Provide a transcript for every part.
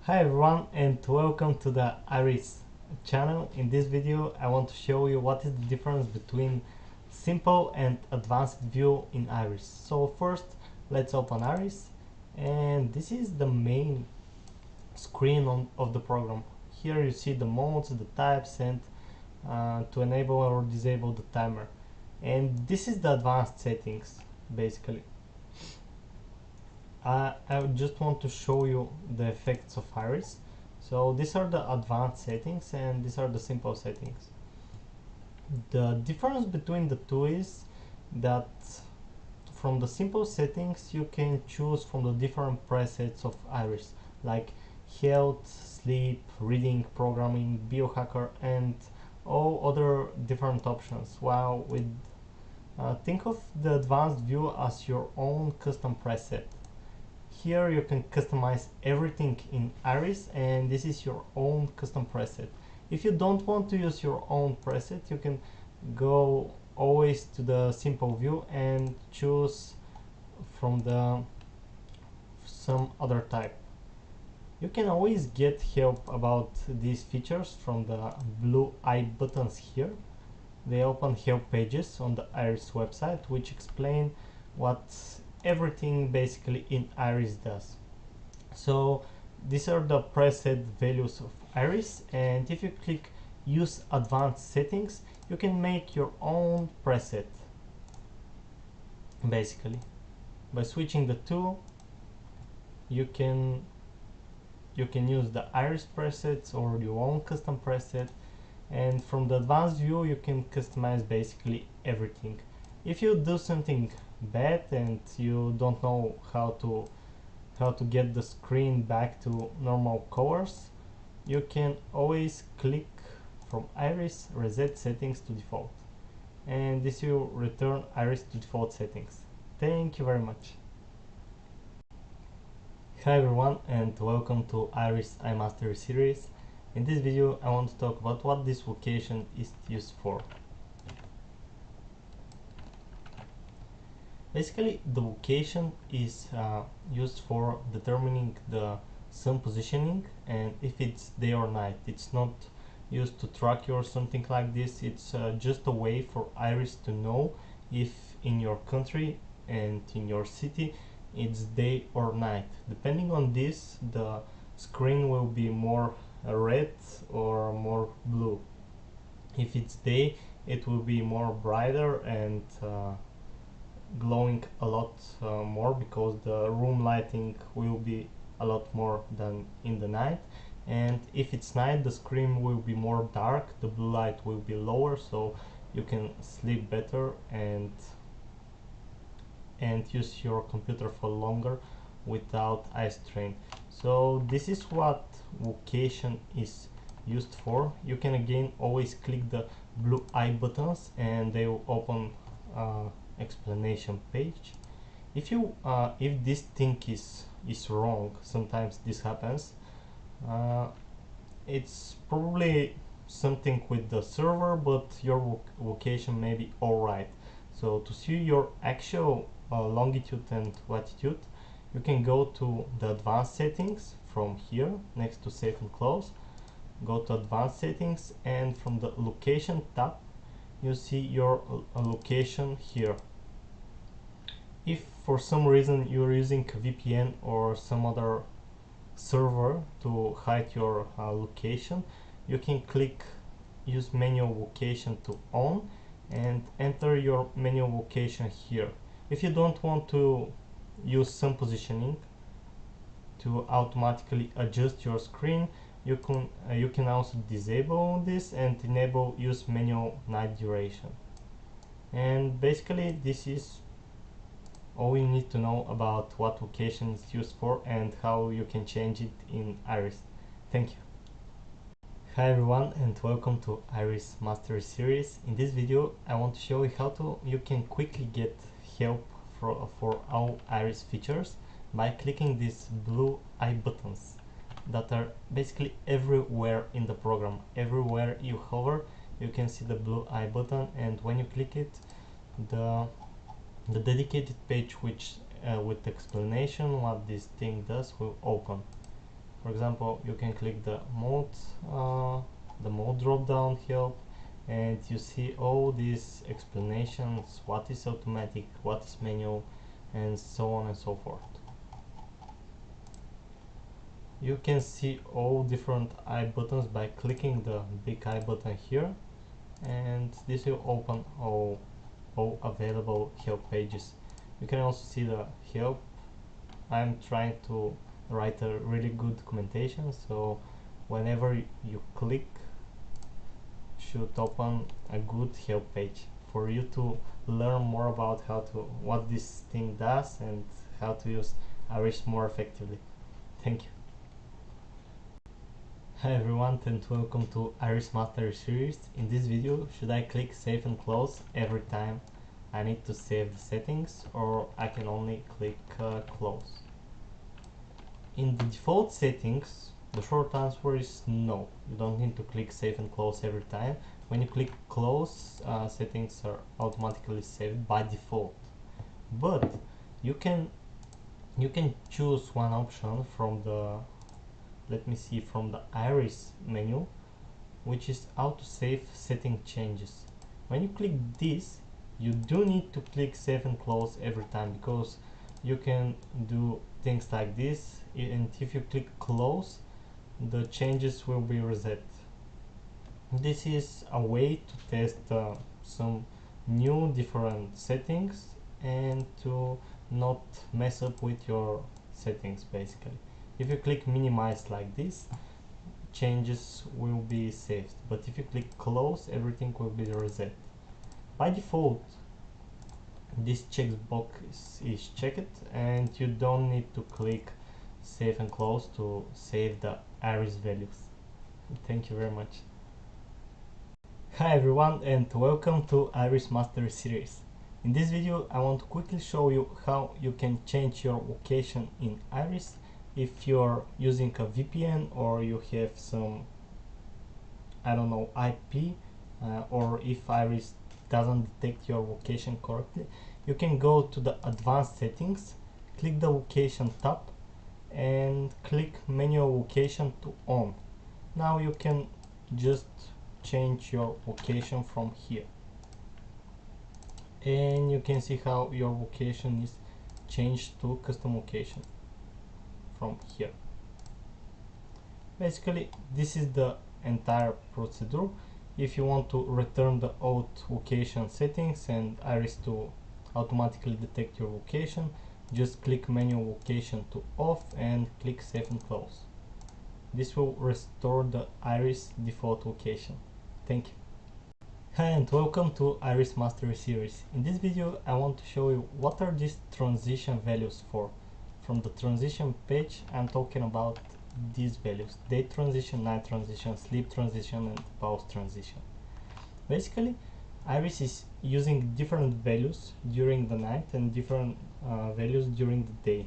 Hi everyone and welcome to the Iris channel. In this video I want to show you what is the difference between simple and advanced view in Iris. So first let's open Iris, and this is the main screen of the program. Here you see the modes, the types, and to enable or disable the timer. And this is the advanced settings basically. I just want to show you the effects of Iris. So these are the advanced settings and these are the simple settings. The difference between the two is that from the simple settings you can choose from the different presets of Iris, like health, sleep, reading, programming, biohacker, and all other different options. While with think of the advanced view as your own custom preset. Here you can customize everything in Iris, and this is your own custom preset. If you don't want to use your own preset, you can go always to the simple view and choose from the some other type. You can always get help about these features from the blue I buttons here. They open help pages on the Iris website which explain what everything basically in Iris does. So these are the preset values of Iris, and if you click use advanced settings you can make your own preset basically. By switching the two you can use the Iris presets or your own custom preset, and from the advanced view you can customize basically everything. If you do something bad and you don't know how to get the screen back to normal colors, you can always click from Iris reset settings to default, and this will return Iris to default settings. Thank you very much. Hi everyone and welcome to Iris iMastery series. In this video I want to talk about what this vocation is used for. Basically, the vocation is used for determining the sun positioning, and if it's day or night. It's not used to track you or something like this. It's just a way for Iris to know if in your country and in your city it's day or night. Depending on this, the screen will be more red or more blue. If it's day, it will be more brighter and glowing a lot more, because the room lighting will be a lot more than in the night. And if it's night, the screen will be more dark, the blue light will be lower, so you can sleep better and use your computer for longer without eye strain. So this is what vocation is used for. You can again always click the blue eye buttons and they will open explanation page. If you if this thing is wrong, sometimes this happens, it's probably something with the server, but your vocation may be alright. So to see your actual longitude and latitude, you can go to the advanced settings from here next to save and close. Go to advanced settings, and from the location tab you see your location here. If for some reason you're using a VPN or some other server to hide your location, you can click use manual vocation to on and enter your manual vocation here. If you don't want to use sun positioning to automatically adjust your screen, you can also disable this and enable use manual night duration. And basically this is all you need to know about what vocation is used for and how you can change it in Iris. Thank you. Hi everyone and welcome to Iris Mastery series. In this video I want to show you how you can quickly get help for all Iris features by clicking these blue eye buttons that are basically everywhere in the program. Everywhere you hover you can see the blue eye button, and when you click it, the dedicated page which with explanation what this thing does will open. For example, you can click the mode drop down help, and you see all these explanations, what is automatic, what is manual, and so on and so forth. You can see all different I buttons by clicking the big I button here, and this will open all available help pages. You can also see the help. I'm trying to write a really good documentation, so whenever you click should open a good help page for you to learn more about what this thing does and how to use Iris more effectively. Thank you. Hi everyone, and welcome to Iris Mastery series. In this video, should I click save and close every time I need to save the settings, or I can only click close? In the default settings, the short answer is no. You don't need to click save and close every time. When you click close, settings are automatically saved by default. But you can choose one option from the from the Iris menu, which is autosave setting changes. When you click this, you do need to click save and close every time, because you can do things like this, and if you click close, the changes will be reset. This is a way to test some new different settings and to not mess up with your settings. Basically, if you click minimize like this, changes will be saved, but if you click close, everything will be reset. By default, this checkbox is checked, and you don't need to click save and close to save the Iris values. Thank you very much. Hi everyone, and welcome to Iris Mastery series. In this video, I want to quickly show you how you can change your location in Iris if you're using a VPN, or you have some, I don't know, IP, or if Iris doesn't detect your location correctly. You can go to the advanced settings, click the location tab, and click manual location to on. Now you can just change your location from here, and you can see how your location is changed to custom location from here. Basically, this is the entire procedure. If you want to return the old location settings and Iris to automatically detect your location, just click manual location to off and click save and close. This will restore the Iris default location. Thank you. Hi and welcome to Iris Mastery series. In this video, I want to show you what are these transition values for. From the transition page, I'm talking about these values: day transition, night transition, sleep transition, and pause transition. Basically, Iris is using different values during the night and different values during the day.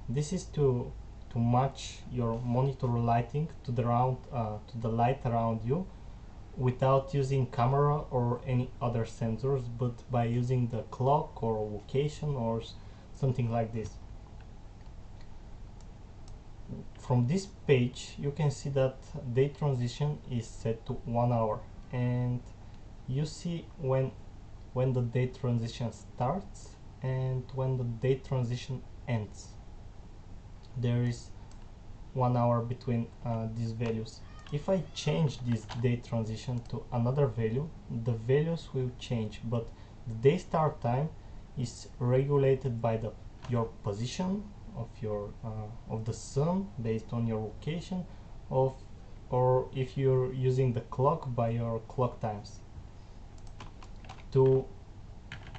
This is to match your monitor lighting to the light around you, without using camera or any other sensors, but by using the clock or location or something like this. From this page, you can see that day transition is set to 1 hour, and you see when the day transition starts and when the day transition ends. There is 1 hour between these values. If I change this day transition to another value, the values will change, but the day start time is regulated by your position of the sun based on your location, or if you're using the clock, by your clock times. To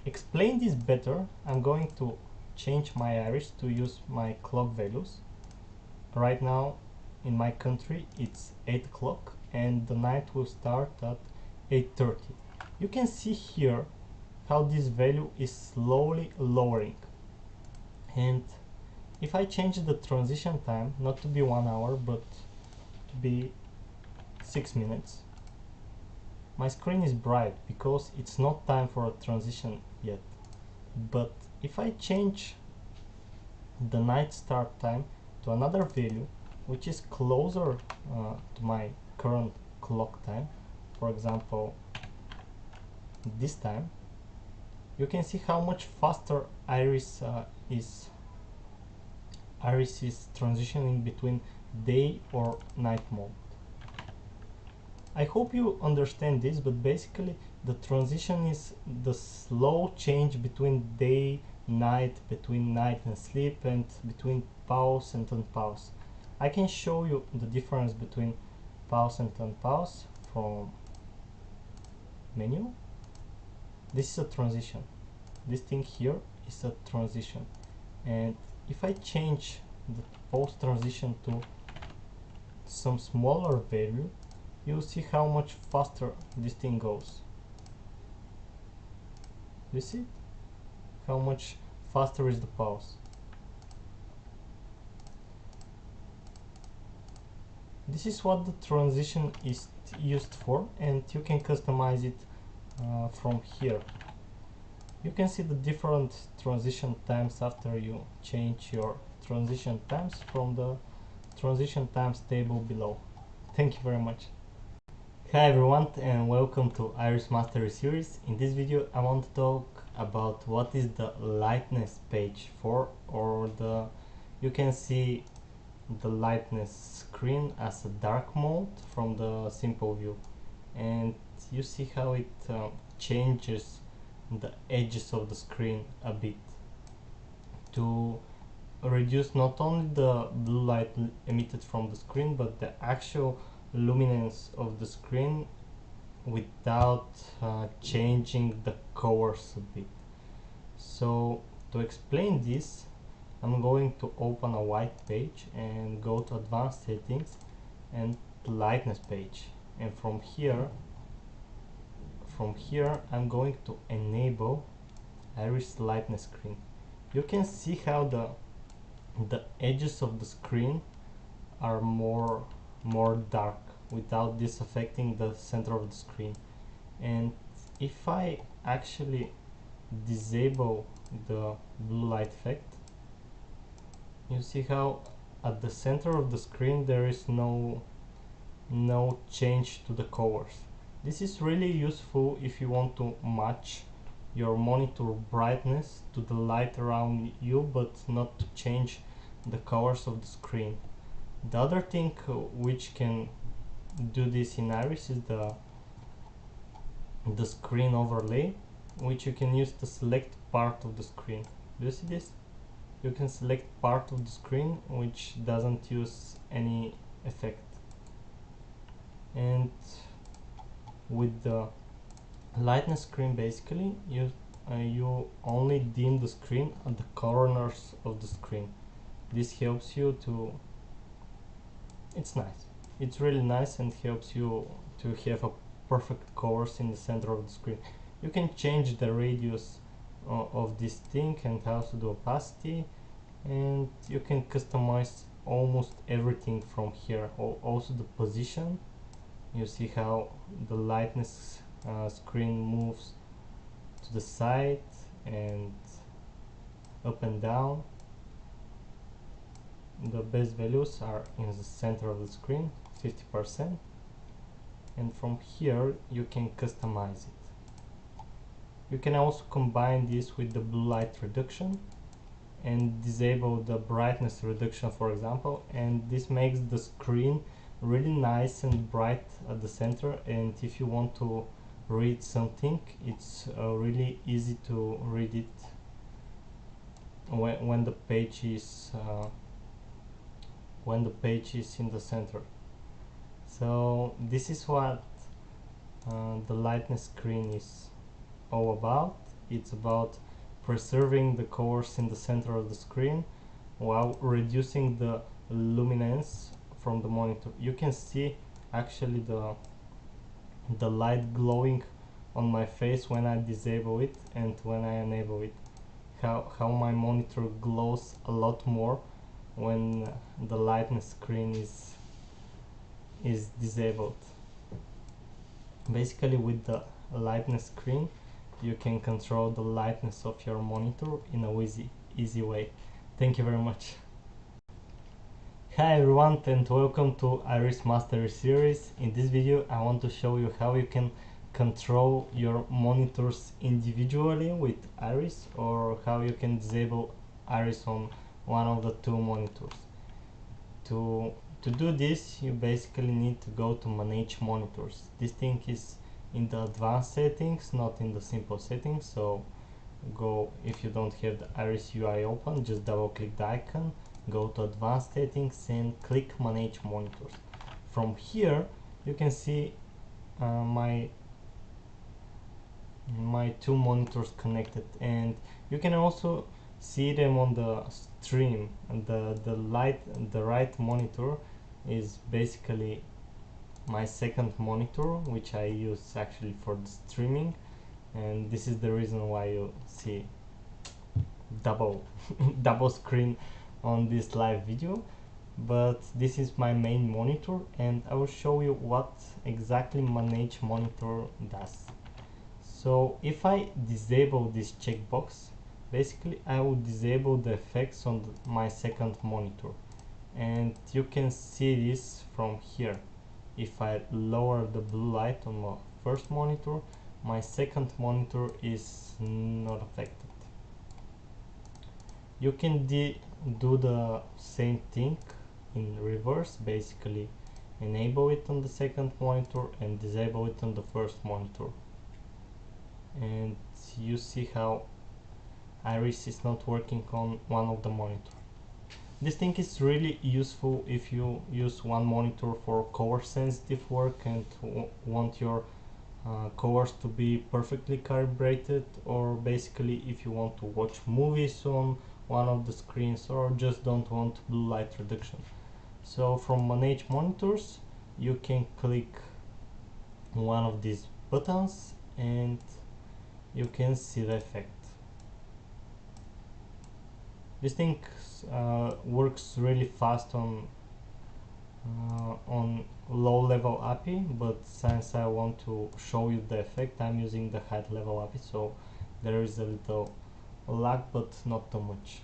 explain this better, I'm going to change my Iris to use my clock values. Right now in my country it's 8 o'clock, and the night will start at 8:30. You can see here how this value is slowly lowering, and if I change the transition time not to be 1 hour but to be 6 minutes, my screen is bright because it's not time for a transition yet. But if I change the night start time to another value, which is closer to my current clock time, for example this time, you can see how much faster Iris is transitioning between day or night mode. I hope you understand this, but basically the transition is the slow change between day, night, between night and sleep, and between pause and unpause. I can show you the difference between pause and unpause from menu. This is a transition. This thing here is a transition, and if I change the pause transition to some smaller value, you'll see how much faster this thing goes. You see how much faster is the pause. This is what the transition is used for, and you can customize it from here. You can see the different transition times after you change your transition times from the transition times table below. Thank you very much. Hi everyone, and welcome to Iris Mastery series. In this video I want to talk about what is the lightness page for, or you can see the lightness screen as a dark mode from the simple view, and you see how it changes the edges of the screen a bit to reduce not only the blue light emitted from the screen but the actual luminance of the screen without changing the colors a bit. So to explain this, I'm going to open a white page and go to advanced settings and lightness page, and from here I'm going to enable Iris lightness screen. You can see how the edges of the screen are more dark without this affecting the center of the screen. And if I actually disable the blue light effect, you see how at the center of the screen there is no change to the colors. This is really useful if you want to match your monitor brightness to the light around you, but not to change the colors of the screen. The other thing which can do this in Iris is the screen overlay, which you can use to select part of the screen. Do you see this? You can select part of the screen which doesn't use any effect. And with the lightness screen, basically you only dim the screen at the corners of the screen. This helps you to, it's nice, it's really nice, and helps you to have a perfect colors in the center of the screen. You can change the radius of this thing and also the opacity, and you can customize almost everything from here. Also the position. You see how the lightness screen moves to the side and up and down. The best values are in the center of the screen, 50%, and from here you can customize it. You can also combine this with the blue light reduction and disable the brightness reduction, for example, and this makes the screen really nice and bright at the center. And if you want to read something, it's really easy to read it when the page is in the center. So this is what the lightness screen is all about. It's about preserving the colors in the center of the screen while reducing the luminance from the monitor. You can see actually the light glowing on my face when I disable it and when I enable it. How my monitor glows a lot more when the lightness screen is disabled. Basically, with the lightness screen you can control the lightness of your monitor in a easy way. Thank you very much. Hi everyone and welcome to Iris Mastery series. In this video I want to show you how you can control your monitors individually with Iris, or how you can disable Iris on one of the two monitors. To, to do this, you basically need to go to Manage Monitors. This thing is in the advanced settings, not in the simple settings, so go, if you don't have the Iris UI open, just double click the icon, go to advanced settings and click Manage Monitors. From here you can see my two monitors connected, and you can also see them on the stream. And the right monitor is basically my second monitor, which I use actually for the streaming, and this is the reason why you see double double screen on this live video. But this is my main monitor, and I will show you what exactly Manage Monitor does. So if I disable this checkbox, basically I will disable the effects on my second monitor, and you can see this from here. If I lower the blue light on my first monitor, my second monitor is not affected. You can do the same thing in reverse, basically enable it on the second monitor and disable it on the first monitor, and you see how Iris is not working on one of the monitors. This thing is really useful if you use one monitor for color sensitive work and want your colors to be perfectly calibrated, or basically if you want to watch movies on one of the screens, or just don't want blue light reduction. So from Manage Monitors you can click one of these buttons and you can see the effect. This thing works really fast on low level API, but since I want to show you the effect, I'm using the high level API, so there is a little lag, but not too much.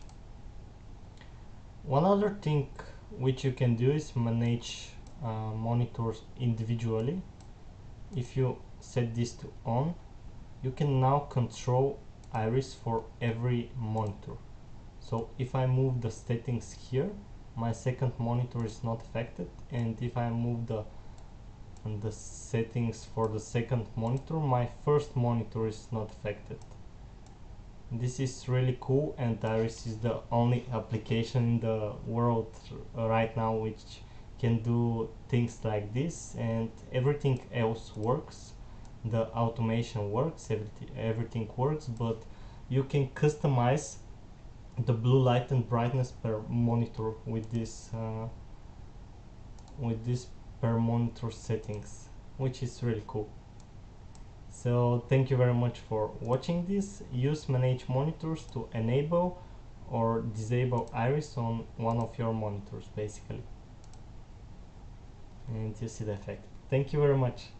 One other thing which you can do is manage monitors individually. If you set this to on, you can now control Iris for every monitor. So if I move the settings here, my second monitor is not affected, and if I move the settings for the second monitor, my first monitor is not affected. This is really cool, and Iris is the only application in the world right now which can do things like this, and everything else works. The automation works, everything works, but you can customize the blue light and brightness per monitor with this per monitor settings, which is really cool. So thank you very much for watching this. Use Manage Monitors to enable or disable Iris on one of your monitors, basically, and you see the effect. Thank you very much.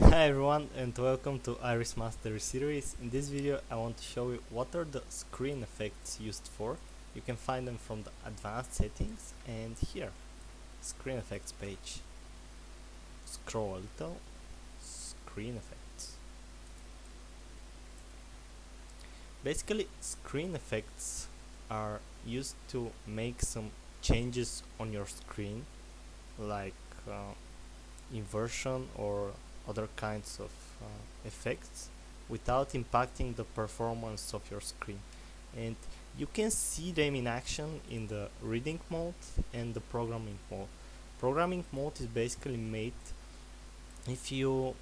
Hi everyone and welcome to Iris Mastery series. In this video I want to show you what are the screen effects used for. You can find them from the advanced settings, and here, screen effects page. Scroll a little, screen effects. Basically, screen effects are used to make some changes on your screen, like inversion or other kinds of effects, without impacting the performance of your screen. And you can see them in action in the reading mode and the programming mode. Programming mode is basically made if you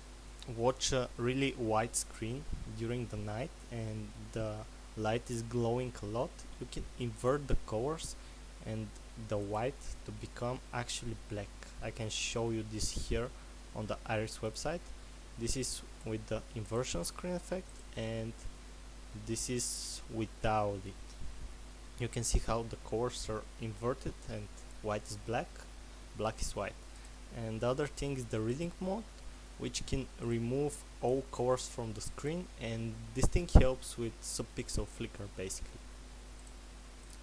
watch a really white screen during the night and the light is glowing a lot. You can invert the colors and the white to become actually black. I can show you this here on the Iris website. This is with the inversion screen effect, and this is without it. You can see how the colors are inverted and white is black, black is white. And the other thing is the reading mode, which can remove all colors from the screen, and this thing helps with subpixel flicker basically.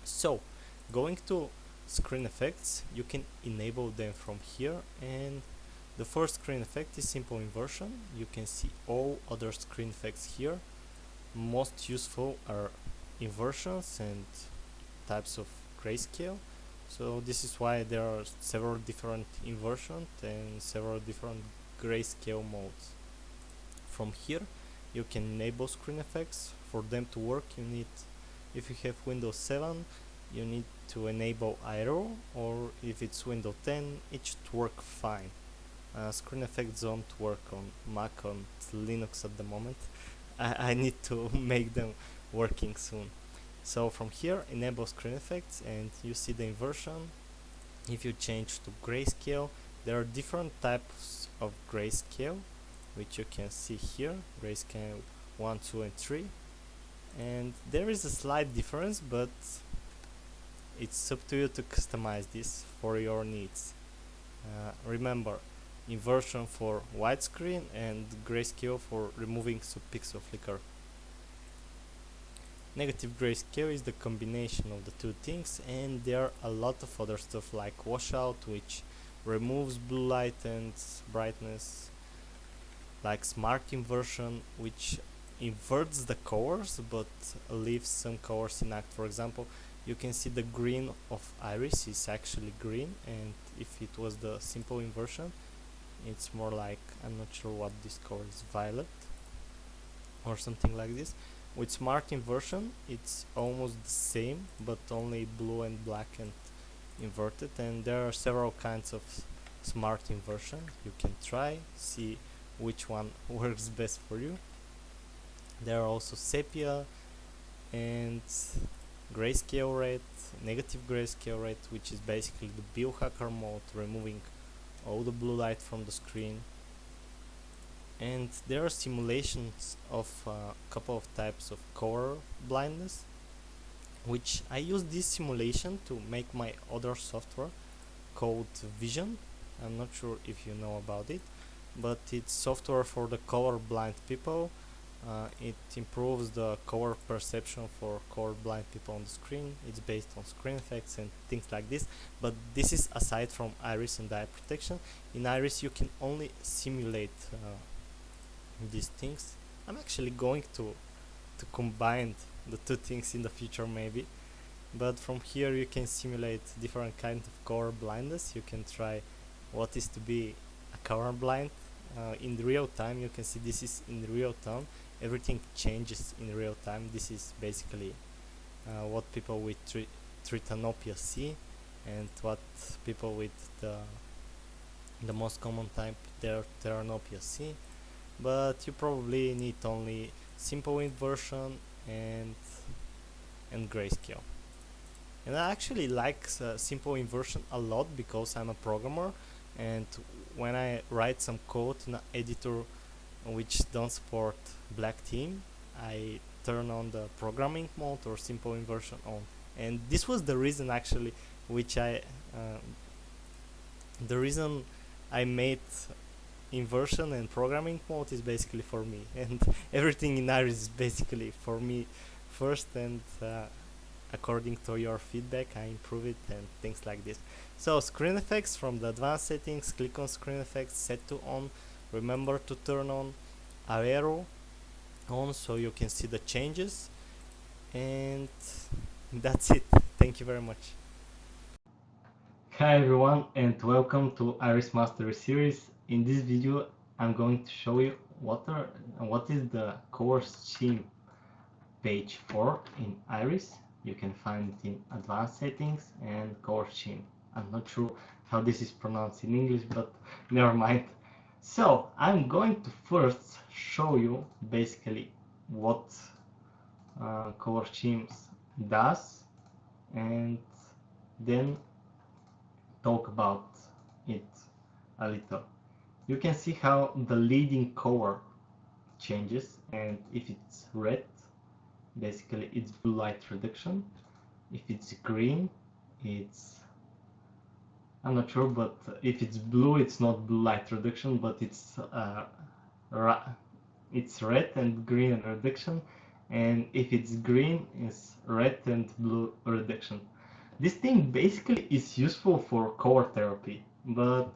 So going to screen effects, you can enable them from here, and the first screen effect is simple inversion. You can see all other screen effects here. Most useful are inversions and types of grayscale. So this is why there are several different inversions and several different grayscale modes. From here you can enable screen effects. For them to work, you need, if you have Windows 7, you need to enable arrow, or if it's Windows 10, it should work fine. Screen effects don't work on Mac, on Linux at the moment. I need to make them working soon. So from here, enable screen effects, and you see the inversion. If you change to grayscale, there are different types of grayscale, which you can see here, grayscale 1, 2 and 3, and there is a slight difference, but it's up to you to customize this for your needs. Remember, inversion for widescreen and grayscale for removing subpixel flicker. Negative grayscale is the combination of the two things, and there are a lot of other stuff like washout, which removes blue light and brightness, like smart inversion, which inverts the colors but leaves some colors inactive. For example, you can see the green of iris is actually green, and if it was the simple inversion, it's more like, I'm not sure what this color is, violet or something like this. With smart inversion, it's almost the same, but only blue and black and inverted, and there are several kinds of smart inversion. You can try, see which one works best for you. There are also sepia and grayscale rate, negative grayscale rate, which is basically the biohacker mode, removing all the blue light from the screen. And there are simulations of a couple of types of color blindness, which I use this simulation to make my other software called Vision. I'm not sure if you know about it, but it's software for the color blind people. It improves the color perception for color blind people on the screen. It's based on screen effects and things like this, but this is aside from iris and eye protection. In iris you can only simulate these things. I'm actually going to combine the two things in the future maybe, but from here you can simulate different kinds of color blindness. You can try what is to be a color blind in real time. You can see this is in real time, everything changes in real time. This is basically what people with tritanopia see, and what people with the most common type, pteranopia, see. But you probably need only simple inversion and grayscale. And I actually like simple inversion a lot because I'm a programmer, and when I write some code in an editor which don't support black theme, I turn on the programming mode or simple inversion on. And this was the reason actually which the reason I made inversion and programming mode is basically for me, and everything in iris is basically for me first, and according to your feedback I improve it and things like this. So screen effects, from the advanced settings, click on screen effects, set to on. Remember to turn on arrow on so you can see the changes, and that's it. Thank you very much. Hi everyone, and welcome to Iris Mastery series. In this video I'm going to show you what is the color scheme page for in Iris. You can find it in advanced settings and color scheme. I'm not sure how this is pronounced in English, but never mind. So I'm going to first show you basically what color schemes does, and then talk about it a little. You can see how the leading color changes, and if it's red, basically it's blue light reduction. If it's green, I'm not sure, but if it's blue, it's not blue light reduction, but it's red and green reduction. And if it's green, it's red and blue reduction. This thing basically is useful for color therapy, but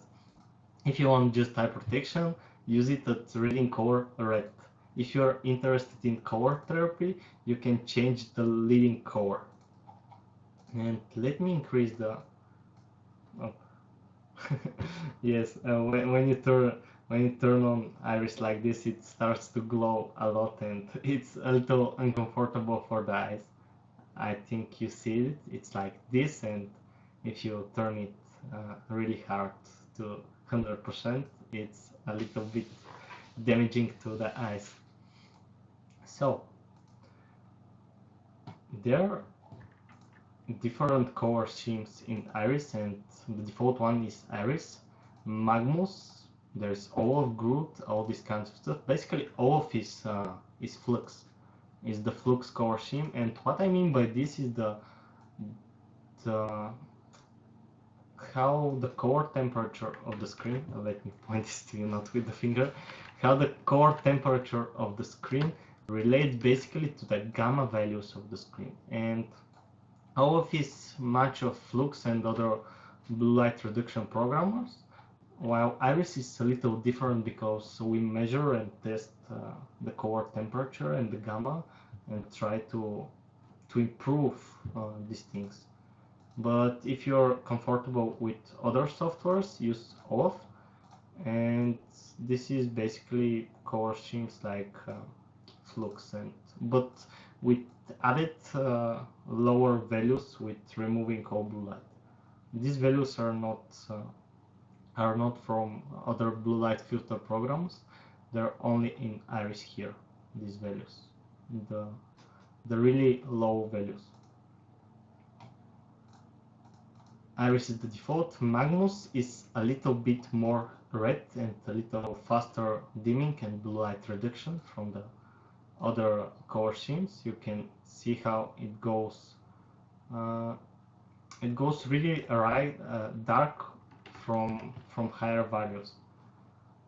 if you want just eye protection, use it at reading color red. If you're interested in color therapy, you can change the leading color. And let me increase the... Oh. Yes, when you turn on iris like this, it starts to glow a lot, and it's a little uncomfortable for the eyes. I think you see it. It's like this, and if you turn it really hard to 100%, it's a little bit damaging to the eyes. So there are different color schemes in Iris, and the default one is Iris, Magnus, there's Olaf, Groot, all these kinds of stuff. Basically Olaf is Flux, is the Flux color scheme, and what I mean by this is the how the core temperature of the screen, let me point this to you, not with the finger, how the core temperature of the screen relates basically to the gamma values of the screen. And Olaf is much of Flux and other blue light reduction programmers, while Iris is a little different because we measure and test the core temperature and the gamma and try to improve these things. But if you're comfortable with other softwares, use Olaf. And this is basically color schemes like Flux, but with added lower values with removing all blue light. These values are not from other blue light filter programs. They're only in Iris here. These values, the really low values. Iris is the default. Magnus is a little bit more red and a little faster dimming and blue light reduction from the other color schemes. You can see how it goes. It goes really dark from higher values.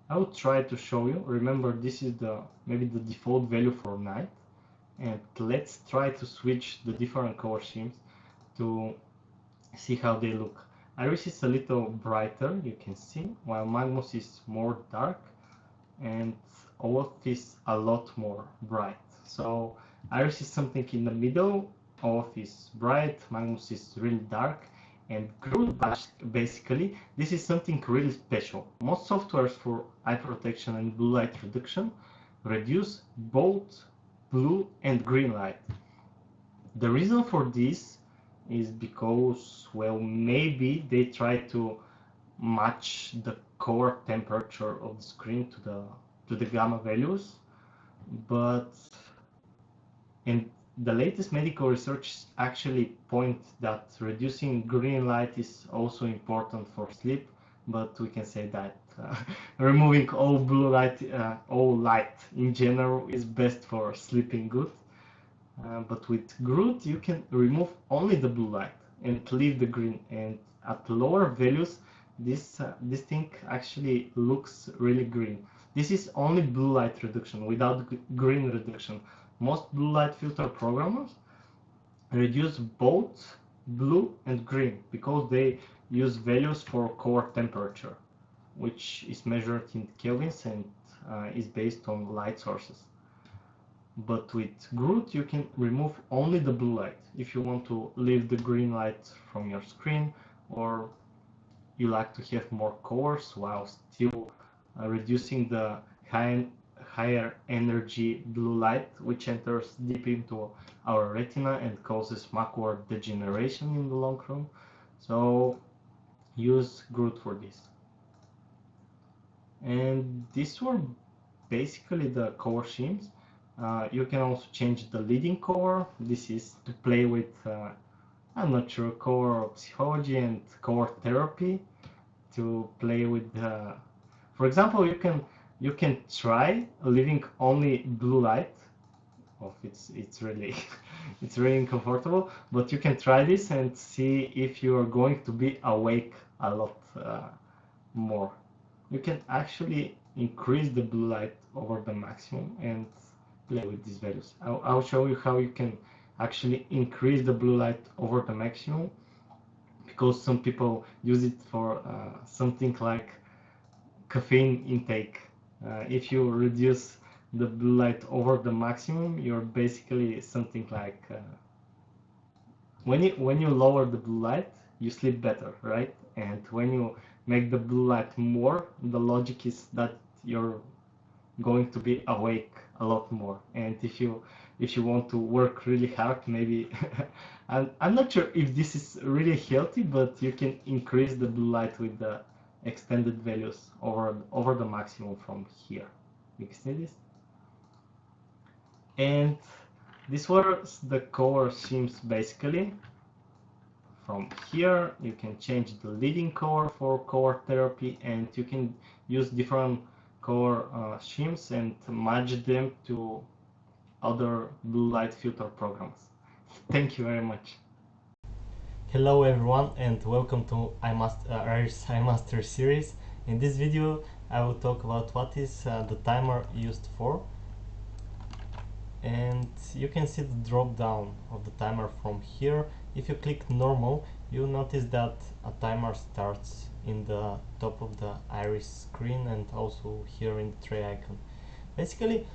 I will try to show you. Remember, this is maybe the default value for night, and let's try to switch the different color schemes to see how they look. Iris is a little brighter, you can see, while Magnus is more dark, and Olaf is a lot more bright. So Iris is something in the middle, Olaf is bright, Magnus is really dark, and Groot, basically, this is something really special. Most softwares for eye protection and blue light reduction reduce both blue and green light. The reason for this is because, well, maybe they try to match the core temperature of the screen to the gamma values, but and the latest medical research actually point that reducing green light is also important for sleep, but we can say that removing all blue light, all light in general is best for sleeping good. But with Groot, you can remove only the blue light and leave the green. And at lower values, this thing actually looks really green. This is only blue light reduction without green reduction. Most blue light filter programmers reduce both blue and green because they use values for core temperature, which is measured in kelvins and is based on light sources. But with Groot, you can remove only the blue light if you want to leave the green light from your screen, or you like to have more colors while still reducing the higher energy blue light, which enters deep into our retina and causes macular degeneration in the long run. So use Groot for this. And these were basically the color schemes. You can also change the leading color. This is to play with, I'm not sure, color psychology and color therapy, to play with, for example, you can try leaving only blue light. Oh, it's really it's really uncomfortable, but you can try this and see if you are going to be awake a lot more. You can actually increase the blue light over the maximum and play with these values. I'll show you how you can actually increase the blue light over the maximum because some people use it for something like caffeine intake. If you reduce the blue light over the maximum, you're basically something like when you lower the blue light, you sleep better, right? And when you make the blue light more, the logic is that you're going to be awake a lot more. And if you want to work really hard, maybe I'm not sure if this is really healthy, but you can increase the blue light with the extended values over the maximum from here. You can see this. And these were the color schemes basically. From here you can change the leading color for color therapy, and you can use different color schemes and merge them to other blue light filter programs. Thank you very much. Hello everyone and welcome to Iris iMaster series. In this video I will talk about what is the timer used for, and you can see the drop down of the timer from here. If you click normal, you notice that a timer starts in the top of the iris screen and also here in the tray icon. Basically,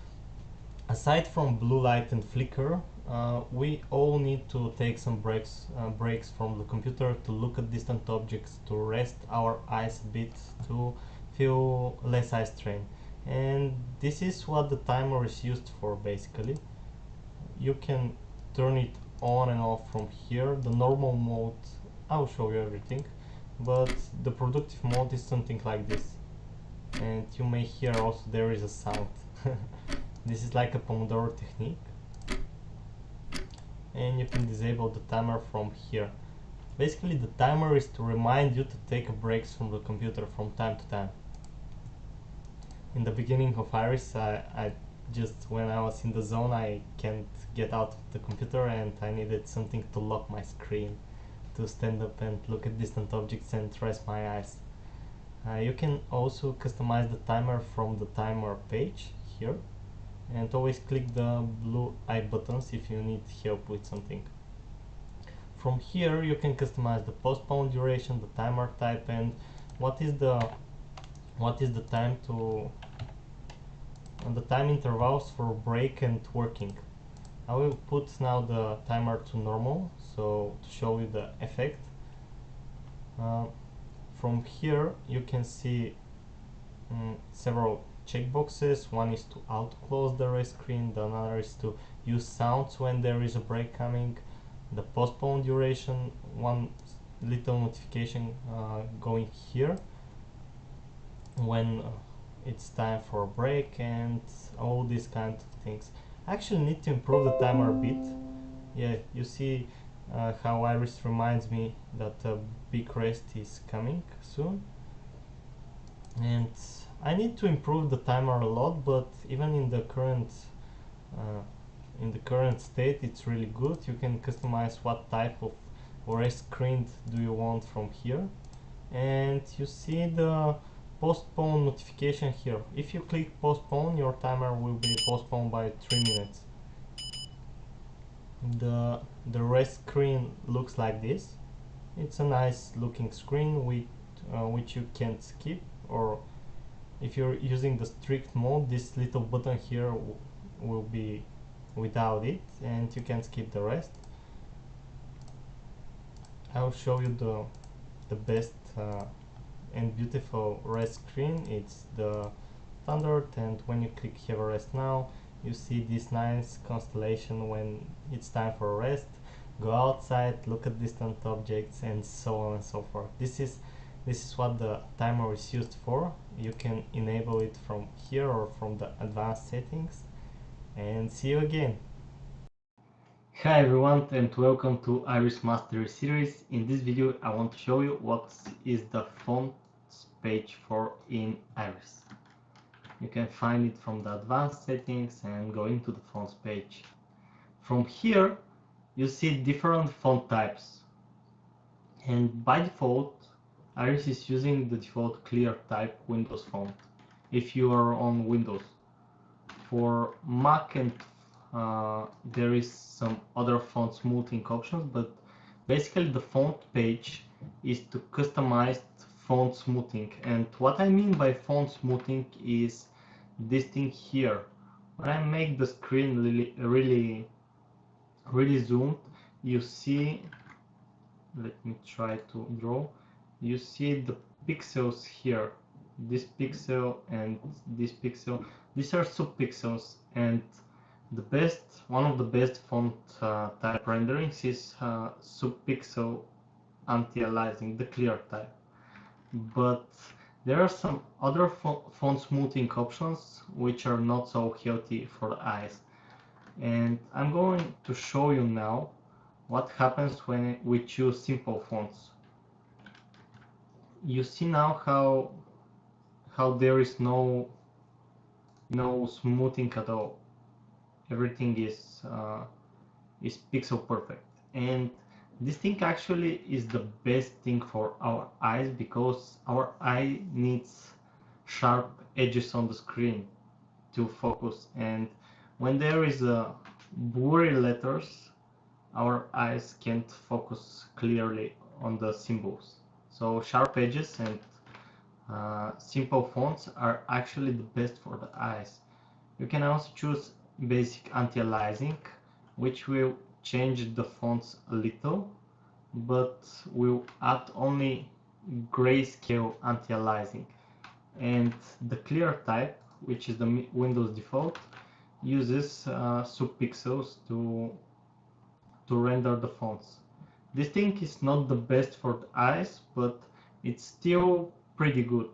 aside from blue light and flicker, we all need to take some breaks from the computer to look at distant objects, to rest our eyes a bit, to feel less eye strain. And this is what the timer is used for basically. You can turn it on and off from here. The normal mode, I'll show you everything, but the productive mode is something like this. And you may hear also there is a sound. This is like a Pomodoro technique. And you can disable the timer from here. Basically the timer is to remind you to take breaks from the computer from time to time. In the beginning of Iris, I just, when I was in the zone, I can't get out of the computer and I needed something to lock my screen, to stand up and look at distant objects and rest my eyes. You can also customize the timer from the timer page here, and always click the blue eye buttons if you need help with something. From here you can customize the postpone duration, the timer type, and what is the time to the time intervals for break and working. I will put now the timer to normal, so to show you the effect. From here you can see several checkboxes. One is to auto close the rest screen, the other is to use sounds when there is a break coming, the postpone duration, one little notification going here when it's time for a break, and all these kind of things. I actually need to improve the timer a bit. Yeah, you see how Iris reminds me that a big rest is coming soon, and I need to improve the timer a lot, but even in the current state it's really good. You can customize what type of rest screen do you want from here, and you see the postpone notification here. If you click postpone, your timer will be postponed by 3 minutes. The rest screen looks like this. It's a nice looking screen with which you can't skip, or if you're using the strict mode, this little button here will be without it and you can skip the rest. I'll show you the best and beautiful rest screen. It's the standard, and when you click have a rest now, you see this nice constellation when it's time for a rest. Go outside, look at distant objects, and so on and so forth. This is what the timer is used for. You can enable it from here or from the advanced settings, and see you again. Hi everyone and welcome to Iris Mastery series. In this video I want to show you what is the fonts page for in Iris. You can find it from the advanced settings and go into the fonts page. From here you see different font types, and by default Iris is using the default clear type Windows font if you are on Windows. For Mac and there is some other font smoothing options, but basically the font page is to customize font smoothing. And what I mean by font smoothing is this thing here. When I make the screen really zoomed, you see, let me try to draw, you see the pixels here, this pixel and this pixel. These are subpixels, and one of the best font type renderings is subpixel anti-aliasing, the clear type. But there are some other font smoothing options which are not so healthy for the eyes, and I'm going to show you now what happens when we choose simple fonts. You see now how there is no smoothing at all. Everything is pixel perfect, and this thing actually is the best thing for our eyes, because our eye needs sharp edges on the screen to focus, and when there is a blurry letters, our eyes can't focus clearly on the symbols. So sharp edges and simple fonts are actually the best for the eyes. You can also choose basic anti-aliasing, which will change the fonts a little, but will add only grayscale anti-aliasing. And the clear type, which is the Windows default, uses subpixels to render the fonts. This thing is not the best for the eyes, but it's still pretty good.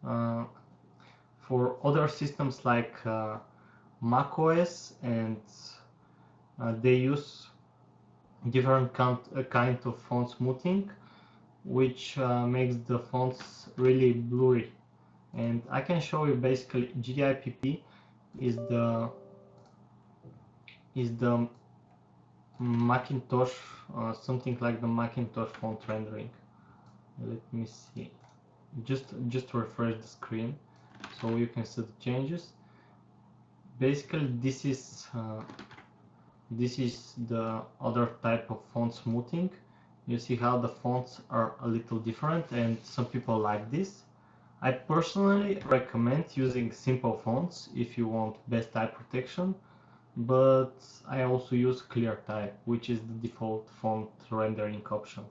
Uh, for other systems like macOS, and they use different kind of font smoothing, which makes the fonts really blurry. And I can show you basically GIPP is the Macintosh, something like the Macintosh font rendering. Let me see. Just refresh the screen so you can see the changes. Basically, this is the other type of font smoothing. You see how the fonts are a little different, and some people like this. I personally recommend using simple fonts if you want best eye protection, but I also use clear type, which is the default font rendering option.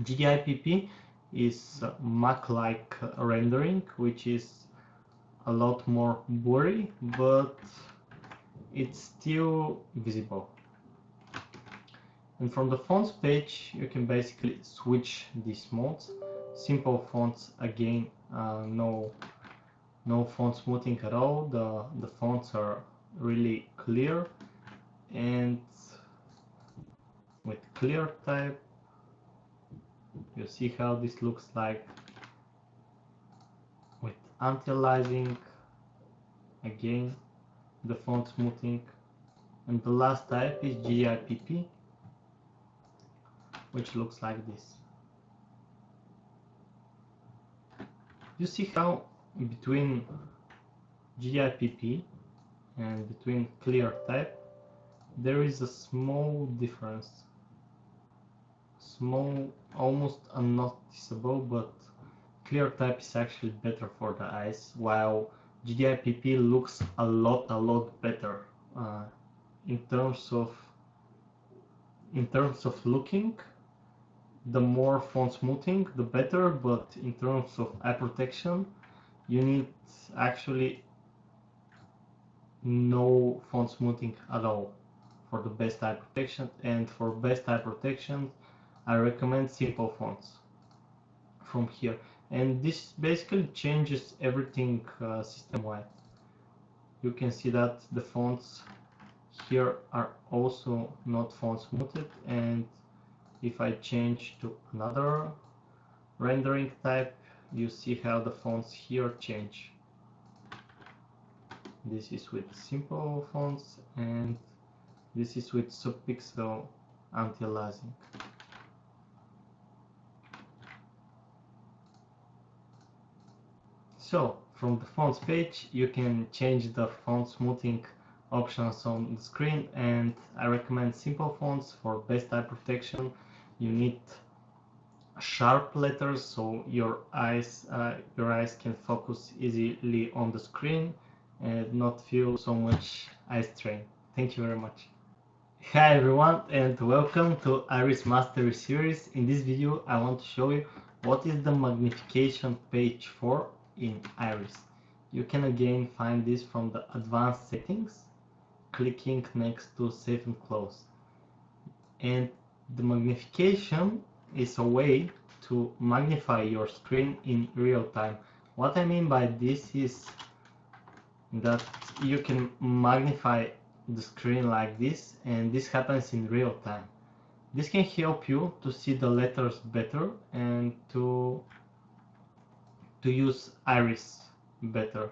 GIPP is Mac-like rendering, which is a lot more blurry, but it's still visible. And from the fonts page, you can basically switch these modes. Simple fonts, again, no font smoothing at all. The fonts are really clear, and with clear type, you see how this looks like. With anti-aliasing, again, the font smoothing. And the last type is GIPP, which looks like this. You see how between GIPP and between clear type there is a small difference, small, almost unnoticeable, but clear type is actually better for the eyes, while GIPP looks a lot better in terms of looking. The more font smoothing, the better, but in terms of eye protection, you need actually no font smoothing at all for the best eye protection. And for best eye protection, I recommend simple fonts from here. And this basically changes everything system-wide. You can see that the fonts here are also not font smoothed, and if I change to another rendering type, you see how the fonts here change. This is with simple fonts, and this is with subpixel anti-aliasing. So from the fonts page, you can change the font smoothing options on the screen, and I recommend simple fonts for best eye protection. You need sharp letters, so your eyes can focus easily on the screen and not feel so much eye strain. Thank you very much. Hi everyone and welcome to Iris Mastery series. In this video I want to show you what is the magnification page for in Iris. You can again find this from the advanced settings, clicking next to save and close. And the magnification is a way to magnify your screen in real time. What I mean by this is that you can magnify the screen like this, and this happens in real time. This can help you to see the letters better and to use Iris better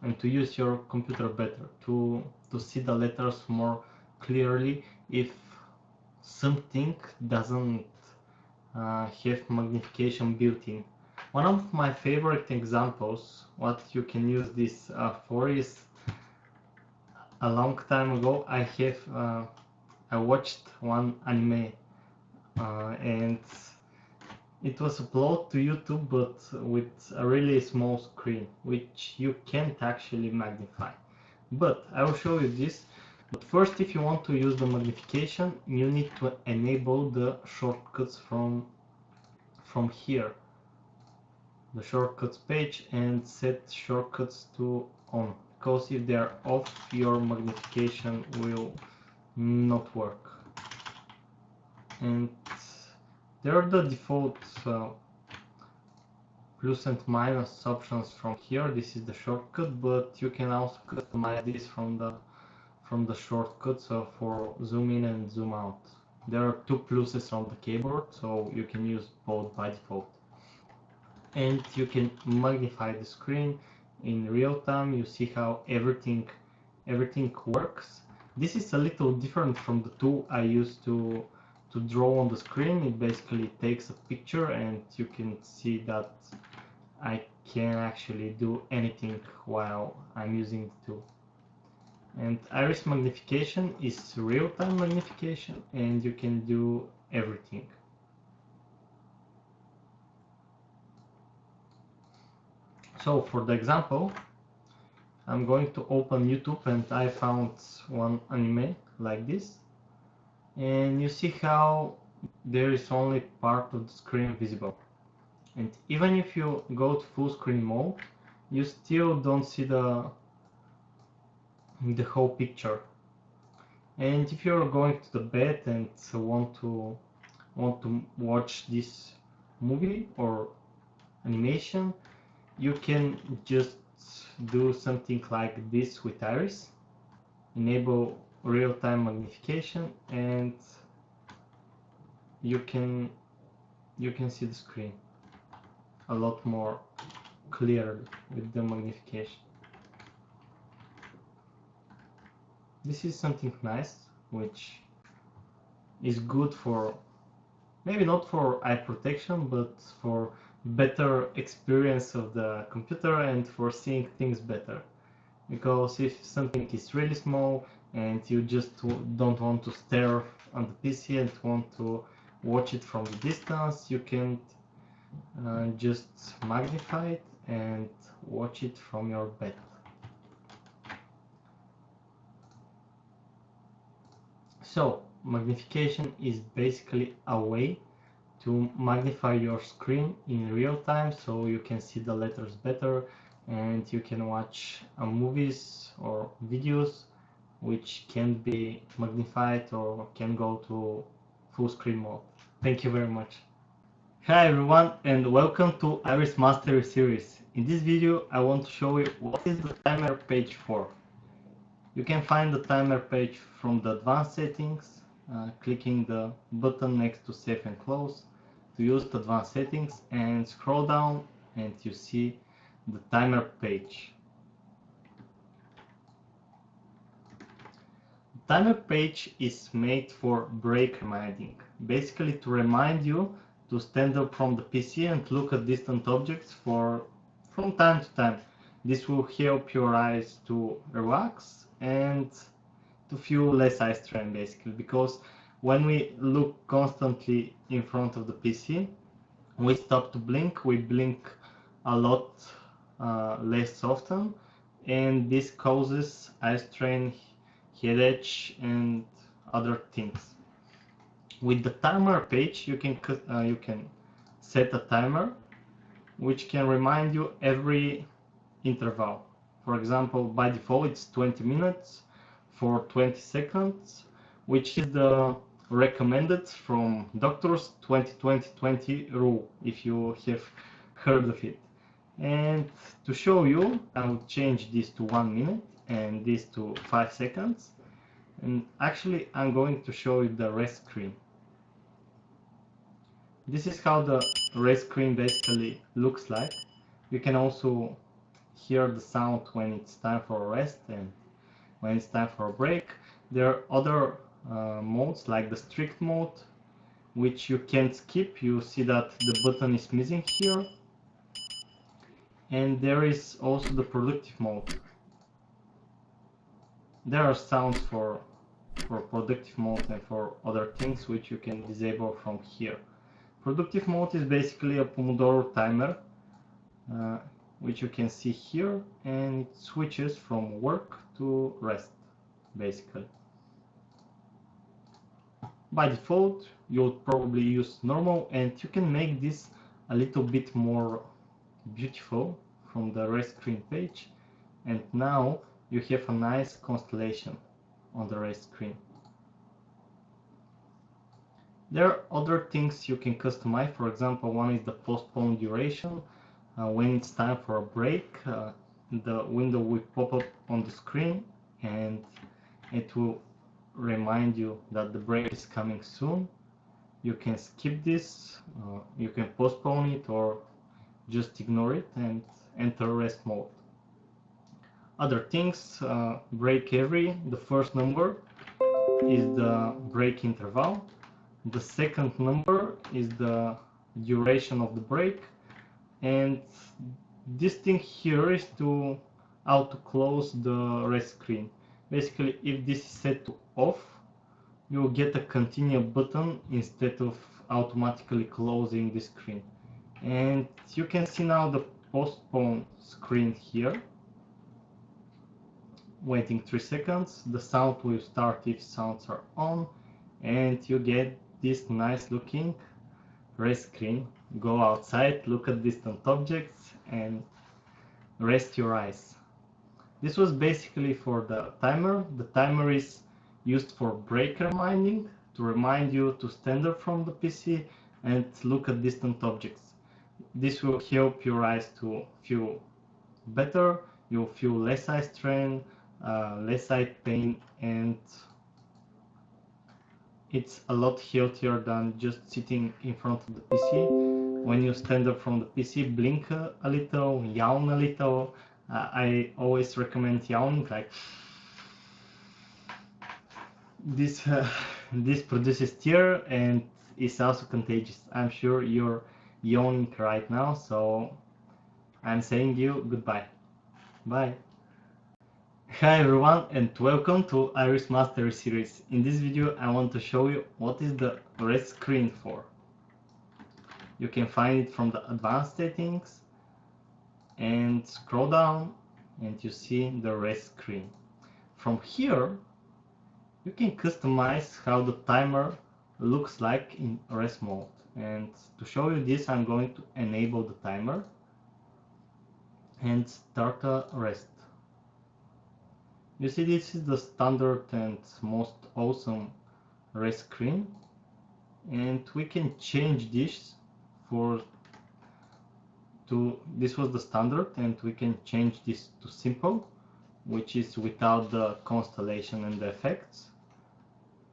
and to use your computer better to see the letters more clearly if something doesn't have magnification built in. One of my favorite examples, what you can use this for, is a long time ago I watched one anime and it was uploaded to YouTube, but with a really small screen, which you can't actually magnify. But I will show you this. But first, if you want to use the magnification, you need to enable the shortcuts from here, the shortcuts page, and set shortcuts to on, because if they are off, your magnification will not work. And there are the default plus and minus options from here. This is the shortcut, but you can also customize this from the shortcuts for zoom in and zoom out. There are two pluses on the keyboard, so you can use both by default. And you can magnify the screen in real time. You see how everything works. This is a little different from the tool I used to draw on the screen. It basically takes a picture and you can see that I can actually do anything while I'm using the tool. And Iris magnification is real-time magnification and you can do everything. So for the example, I'm going to open YouTube and I found one anime like this. And you see how there is only part of the screen visible. And even if you go to full screen mode, you still don't see the whole picture. And if you're going to the bed and want to watch this movie or animation, you can just do something like this with Iris, enable real-time magnification, and you can see the screen a lot more clearly with the magnification. This is something nice, which is good for, maybe not for eye protection, but for better experience of the computer and for seeing things better. Because if something is really small and you just don't want to stare on the PC and want to watch it from the distance, you can just magnify it and watch it from your bed. So magnification is basically a way to magnify your screen in real time so you can see the letters better and you can watch movies or videos which can be magnified or can go to full screen mode. Thank you very much. Hi everyone and welcome to Iris Mastery series. In this video I want to show you what is the timer page for. You can find the timer page from the advanced settings, clicking the button next to save and close to use the advanced settings, and scroll down and you see the timer page. The timer page is made for break reminding, basically to remind you to stand up from the PC and look at distant objects from time to time. This will help your eyes to relax and to feel less eye strain, basically, because When we look constantly in front of the PC, we stop to blink, we blink a lot less often, and this causes eye strain, headache, and other things. With the timer page, you can set a timer which can remind you every interval. For example, by default it's 20 minutes for 20 seconds, which is the recommended from doctors 20-20-20 rule, if you have heard of it. And to show you, I'll change this to 1 minute and this to 5 seconds. And actually, I'm going to show you the rest screen. This is how the rest screen basically looks like. You can also hear the sound when it's time for a rest and when it's time for a break. There are other modes like the strict mode, which you can't skip. You see that the button is missing here. And there is also the productive mode. There are sounds for productive mode and for other things which you can disable from here. Productive mode is basically a Pomodoro timer, which you can see here, and it switches from work to rest, basically. By default, you'll probably use normal, and you can make this a little bit more beautiful from the rest screen page. And now you have a nice constellation on the rest screen. There are other things you can customize. For example, one is the postpone duration. When it's time for a break, the window will pop up on the screen and it will remind you that the break is coming soon. You can skip this, you can postpone it, or just ignore it and enter rest mode. Other things, break every. The first number is the break interval. The second number is the duration of the break, and this thing here is to how to close the rest screen. Basically, if this is set to off, you'll get a continue button instead of automatically closing the screen. And you can see now the postpone screen here. Waiting 3 seconds, the sound will start if sounds are on, and you get this nice looking rest screen. Go outside, look at distant objects, and rest your eyes. This was basically for the timer. The timer is used for break reminding, to remind you to stand up from the PC and look at distant objects. This will help your eyes to feel better, you'll feel less eye strain, less eye pain, and it's a lot healthier than just sitting in front of the PC. When you stand up from the PC, blink a little, yawn a little. I always recommend yawning, like this. This produces tear and is also contagious. I'm sure you're yawning right now, so I'm saying you goodbye. Bye. Hi everyone and welcome to Iris Mastery series. In this video I want to show you what is the rest screen for. You can find it from the advanced settings and scroll down and you see the rest screen. From here you can customize how the timer looks like in rest mode, and to show you this I'm going to enable the timer and start a rest. You see, this is the standard and most awesome rest screen, and we can change this this was the standard, and we can change this to simple, which is without the constellation and the effects.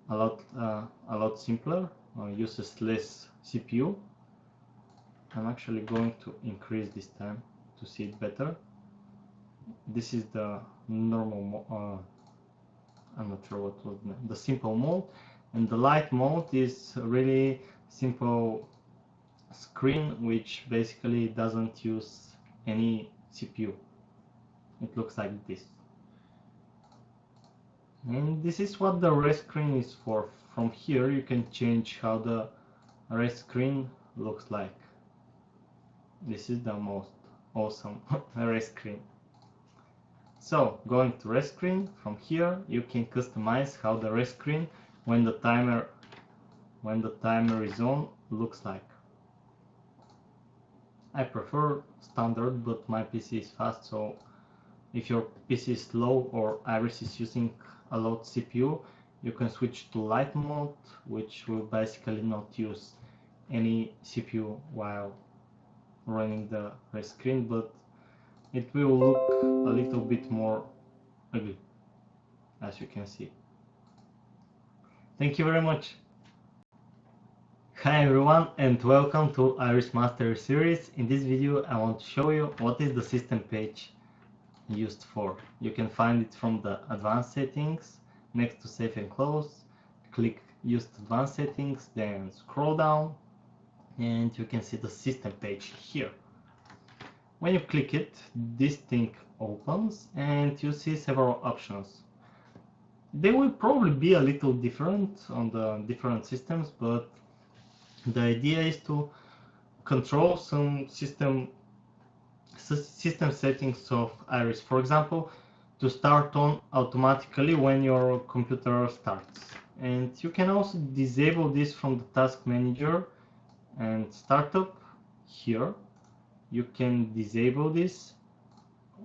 A lot simpler, uses less CPU. I'm actually going to increase this time to see it better. This is the normal I'm not sure what was the simple mode, and the light mode is really simple screen which basically doesn't use any CPU. It looks like this. And this is what the rest screen is for. From here you can change how the rest screen looks like. This is the most awesome rest screen. So going to rest screen, from here you can customize how the rest screen when the timer is on looks like. I prefer standard, but my PC is fast, so if your PC is slow or Iris is using a lot CPU, you can switch to light mode, which will basically not use any CPU while running the rest screen, but it will look a little bit more ugly, as you can see. Thank you very much. Hi everyone and welcome to Iris Mastery series. In this video I want to show you what is the system page used for. You can find it from the advanced settings next to save and close. Click use advanced settings, then scroll down and you can see the system page here. When you click it, this thing opens and you see several options. They will probably be a little different on the different systems, but the idea is to control some system settings of Iris. For example, to start on automatically when your computer starts. And you can also disable this from the task manager and startup here. You can disable this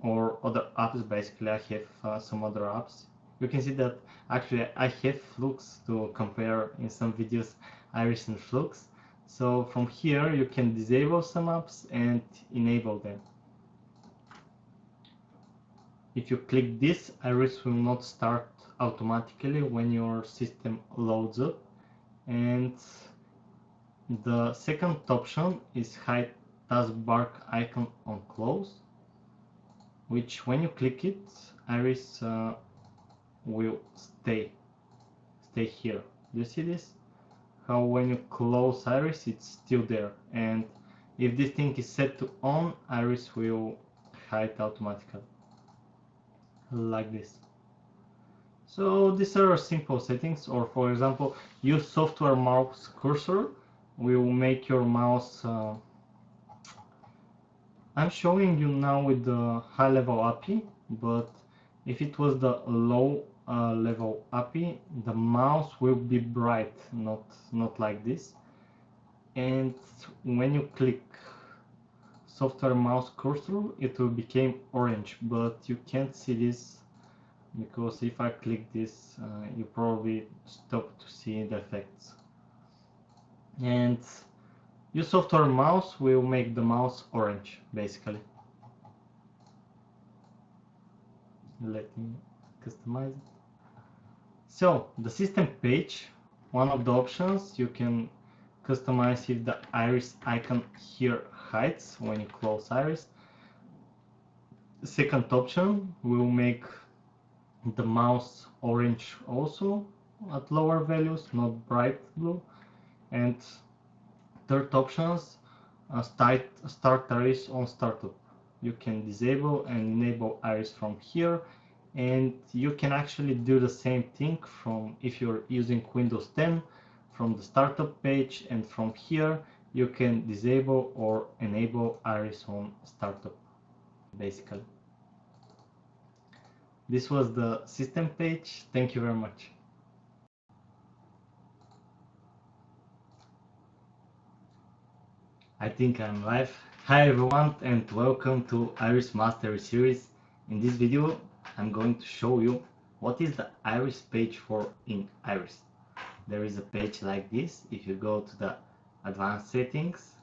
or other apps. Basically, I have some other apps. You can see that actually I have Flux to compare in some videos, Iris and Flux. So from here you can disable some apps and enable them. If you click this, Iris will not start automatically when your system loads up. And the second option is hide taskbar icon on close, which when you click it, Iris will stay here. Do you see this? How when you close Iris it's still there, and if this thing is set to on, Iris will hide automatically like this. So these are simple settings. Or for example, use software mouse cursor will make your mouse I'm showing you now with the high level API, but if it was the low level API, the mouse will be bright, not like this. And when you click software mouse cursor, it will become orange, but you can't see this because if I click this, you probably stop to see the effects. And your software mouse will make the mouse orange, basically. Let me customize it. So the system page, one of the options, you can customize if the Iris icon here hides when you close Iris. The second option will make the mouse orange also at lower values, not bright blue. And third options, start Iris on startup. You can disable and enable Iris from here, and you can actually do the same thing from if you're using Windows 10 from the startup page, and from here you can disable or enable Iris on startup, basically. This was the system page. Thank you very much. I think I'm live. Hi everyone and welcome to Iris Mastery series. In this video I'm going to show you what is the Iris page for in Iris. There is a page like this. If you go to the advanced settings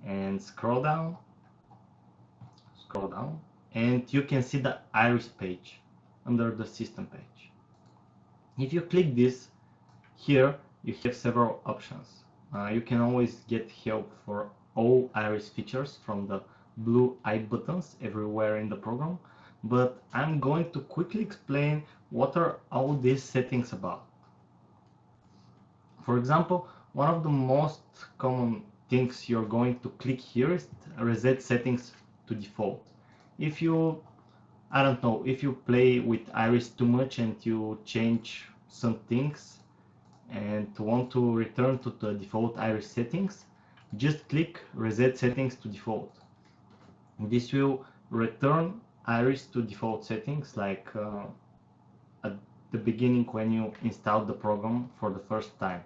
and scroll down, and you can see the Iris page under the system page. If you click this, here you have several options. You can always get help for all Iris features from the blue I buttons everywhere in the program, but I'm going to quickly explain what are all these settings about. For example, one of the most common things you're going to click here is reset settings to default. If you I don't know, if you play with Iris too much and you change some things and want to return to the default Iris settings, just click Reset Settings to Default. This will return Iris to default settings, like at the beginning when you install the program for the first time.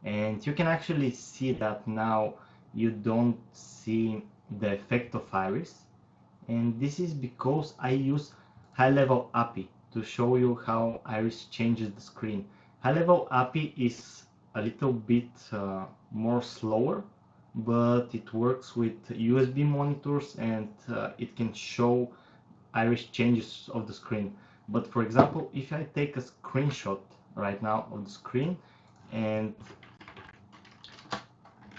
And you can actually see that now you don't see the effect of Iris, and this is because I use high-level API to show you how Iris changes the screen. High-level API is a little bit more slower, but it works with USB monitors, and it can show Iris changes of the screen. But for example, if I take a screenshot right now of the screen and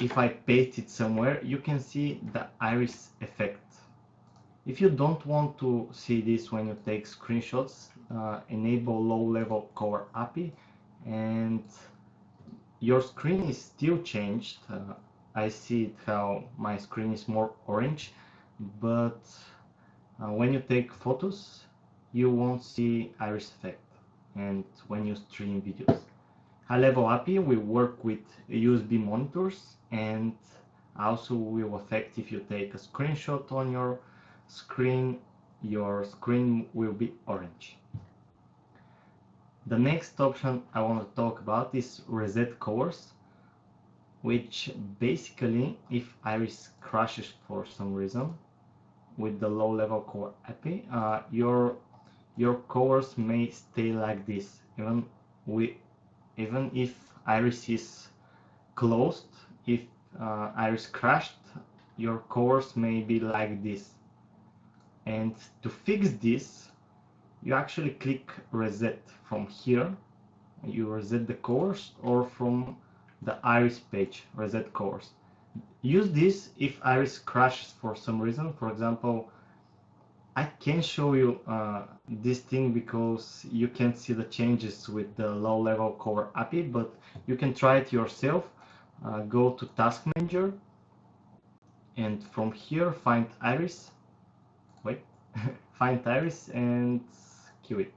if I paste it somewhere, you can see the Iris effect. If you don't want to see this when you take screenshots, enable low-level cover API and your screen is still changed. I see it how my screen is more orange, but when you take photos, you won't see Iris effect, and when you stream videos. High-level API will work with USB monitors and also will affect if you take a screenshot on your screen will be orange. The next option I want to talk about is reset colors, which basically, if Iris crashes for some reason with the low-level color API, your colors may stay like this even if Iris is closed. If Iris crashed, your colors may be like this. And to fix this, you actually click reset from here. You reset the colors, or from the Iris page, reset colors. Use this if Iris crashes for some reason. For example, I can show you this thing because you can see the changes with the low-level color API, but you can try it yourself. Go to Task Manager, and from here find Iris. Wait, find Iris and queue it.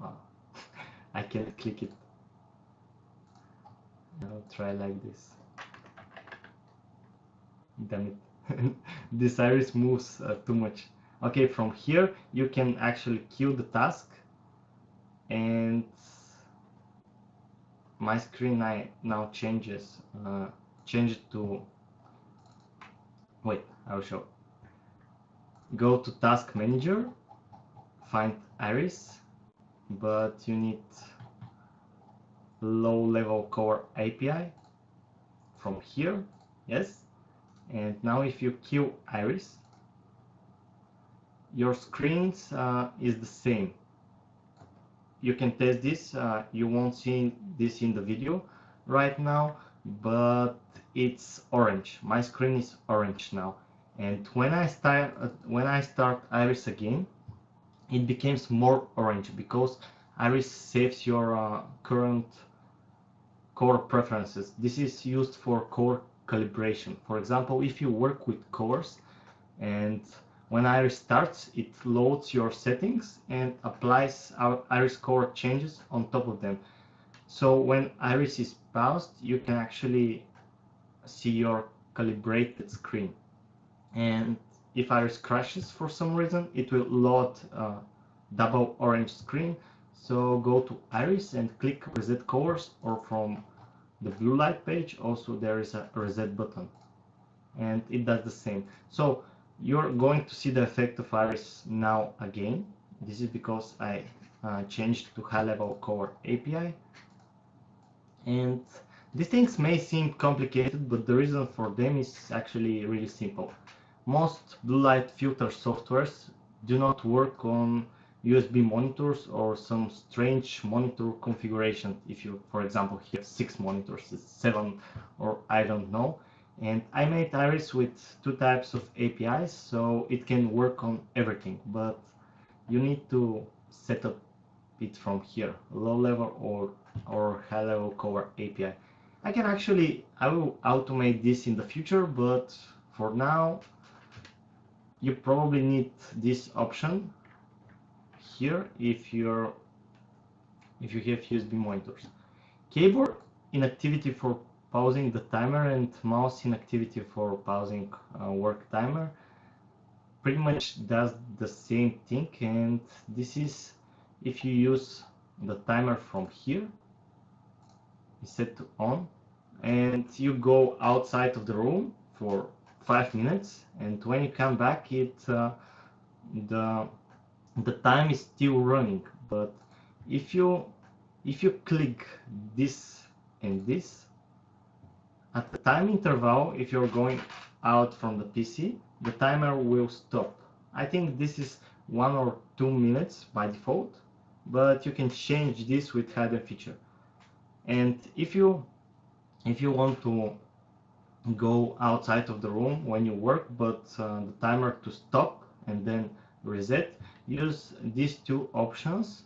Wow. I can't click it. I'll try like this. Damn it. This Iris moves too much. Okay, from here you can actually queue the task, and my screen now changes to, wait, I'll show. Go to Task Manager, find Iris, but you need low-level color API from here, yes. And now if you queue Iris, your screen is the same. You can test this. You won't see this in the video right now, but it's orange. My screen is orange now. And when I start Iris again, it becomes more orange because Iris saves your current color preferences. This is used for color calibration. For example, if you work with colors and when Iris starts, it loads your settings and applies our Iris color changes on top of them. So when Iris is paused, you can actually see your calibrated screen. And if Iris crashes for some reason, it will load a double orange screen. So go to Iris and click reset colors, or from the blue light page also there is a reset button, and it does the same. So you're going to see the effect of Iris now again. This is because I changed to high-level color API. And these things may seem complicated, but the reason for them is actually really simple. Most blue light filter softwares do not work on USB monitors or some strange monitor configuration. If you, for example, have 6 monitors, it's 7, or I don't know. And I made Iris with 2 types of APIs, so it can work on everything, but you need to set up it from here, low level or high level color API. I will automate this in the future, but for now you probably need this option, here if you have USB monitors. Keyboard inactivity for pausing the timer and mouse inactivity for pausing work timer pretty much does the same thing, and this is if you use the timer from here, it's set to on, and you go outside of the room for 5 minutes, and when you come back the time is still running. But if you click this and this at the time interval, if you're going out from the PC, the timer will stop. I think this is 1 or 2 minutes by default, but you can change this with hidden feature. And if you want to go outside of the room when you work, but the timer to stop and then reset, use these two options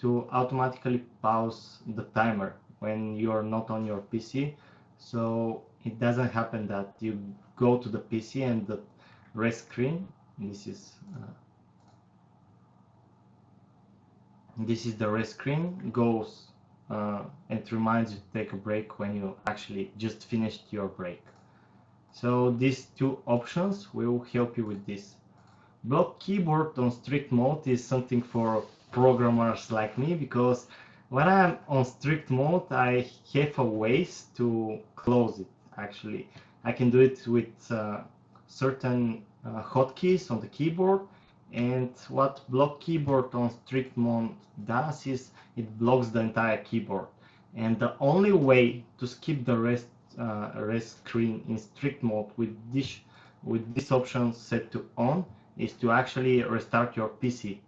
to automatically pause the timer when you're not on your PC, so it doesn't happen that you go to the PC and the rest screen, this is the rest screen, goes and reminds you to take a break when you actually just finished your break. So these two options will help you with this. Block keyboard on strict mode is something for programmers like me, because when I'm on strict mode I have a ways to close it. Actually, I can do it with certain hotkeys on the keyboard, and what block keyboard on strict mode does is it blocks the entire keyboard, and the only way to skip the rest screen in strict mode with this option set to on is to actually restart your PC,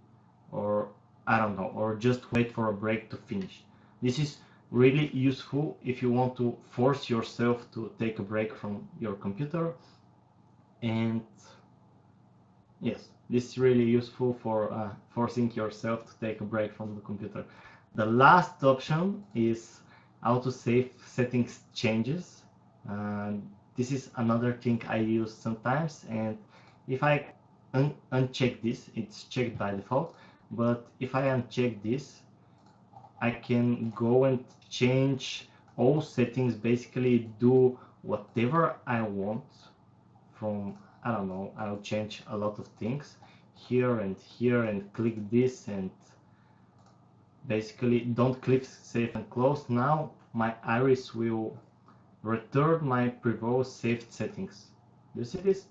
or I don't know, or just wait for a break to finish. This is really useful if you want to force yourself to take a break from your computer, and yes, this is really useful for forcing yourself to take a break from the computer. The last option is autosave settings changes. This is another thing I use sometimes, and if I uncheck this, it's checked by default, but if I uncheck this, I can go and change all settings, basically do whatever I want from, I don't know, I'll change a lot of things here and click this, and basically don't click save and close. Now my iris will return my previous saved settings. You see this?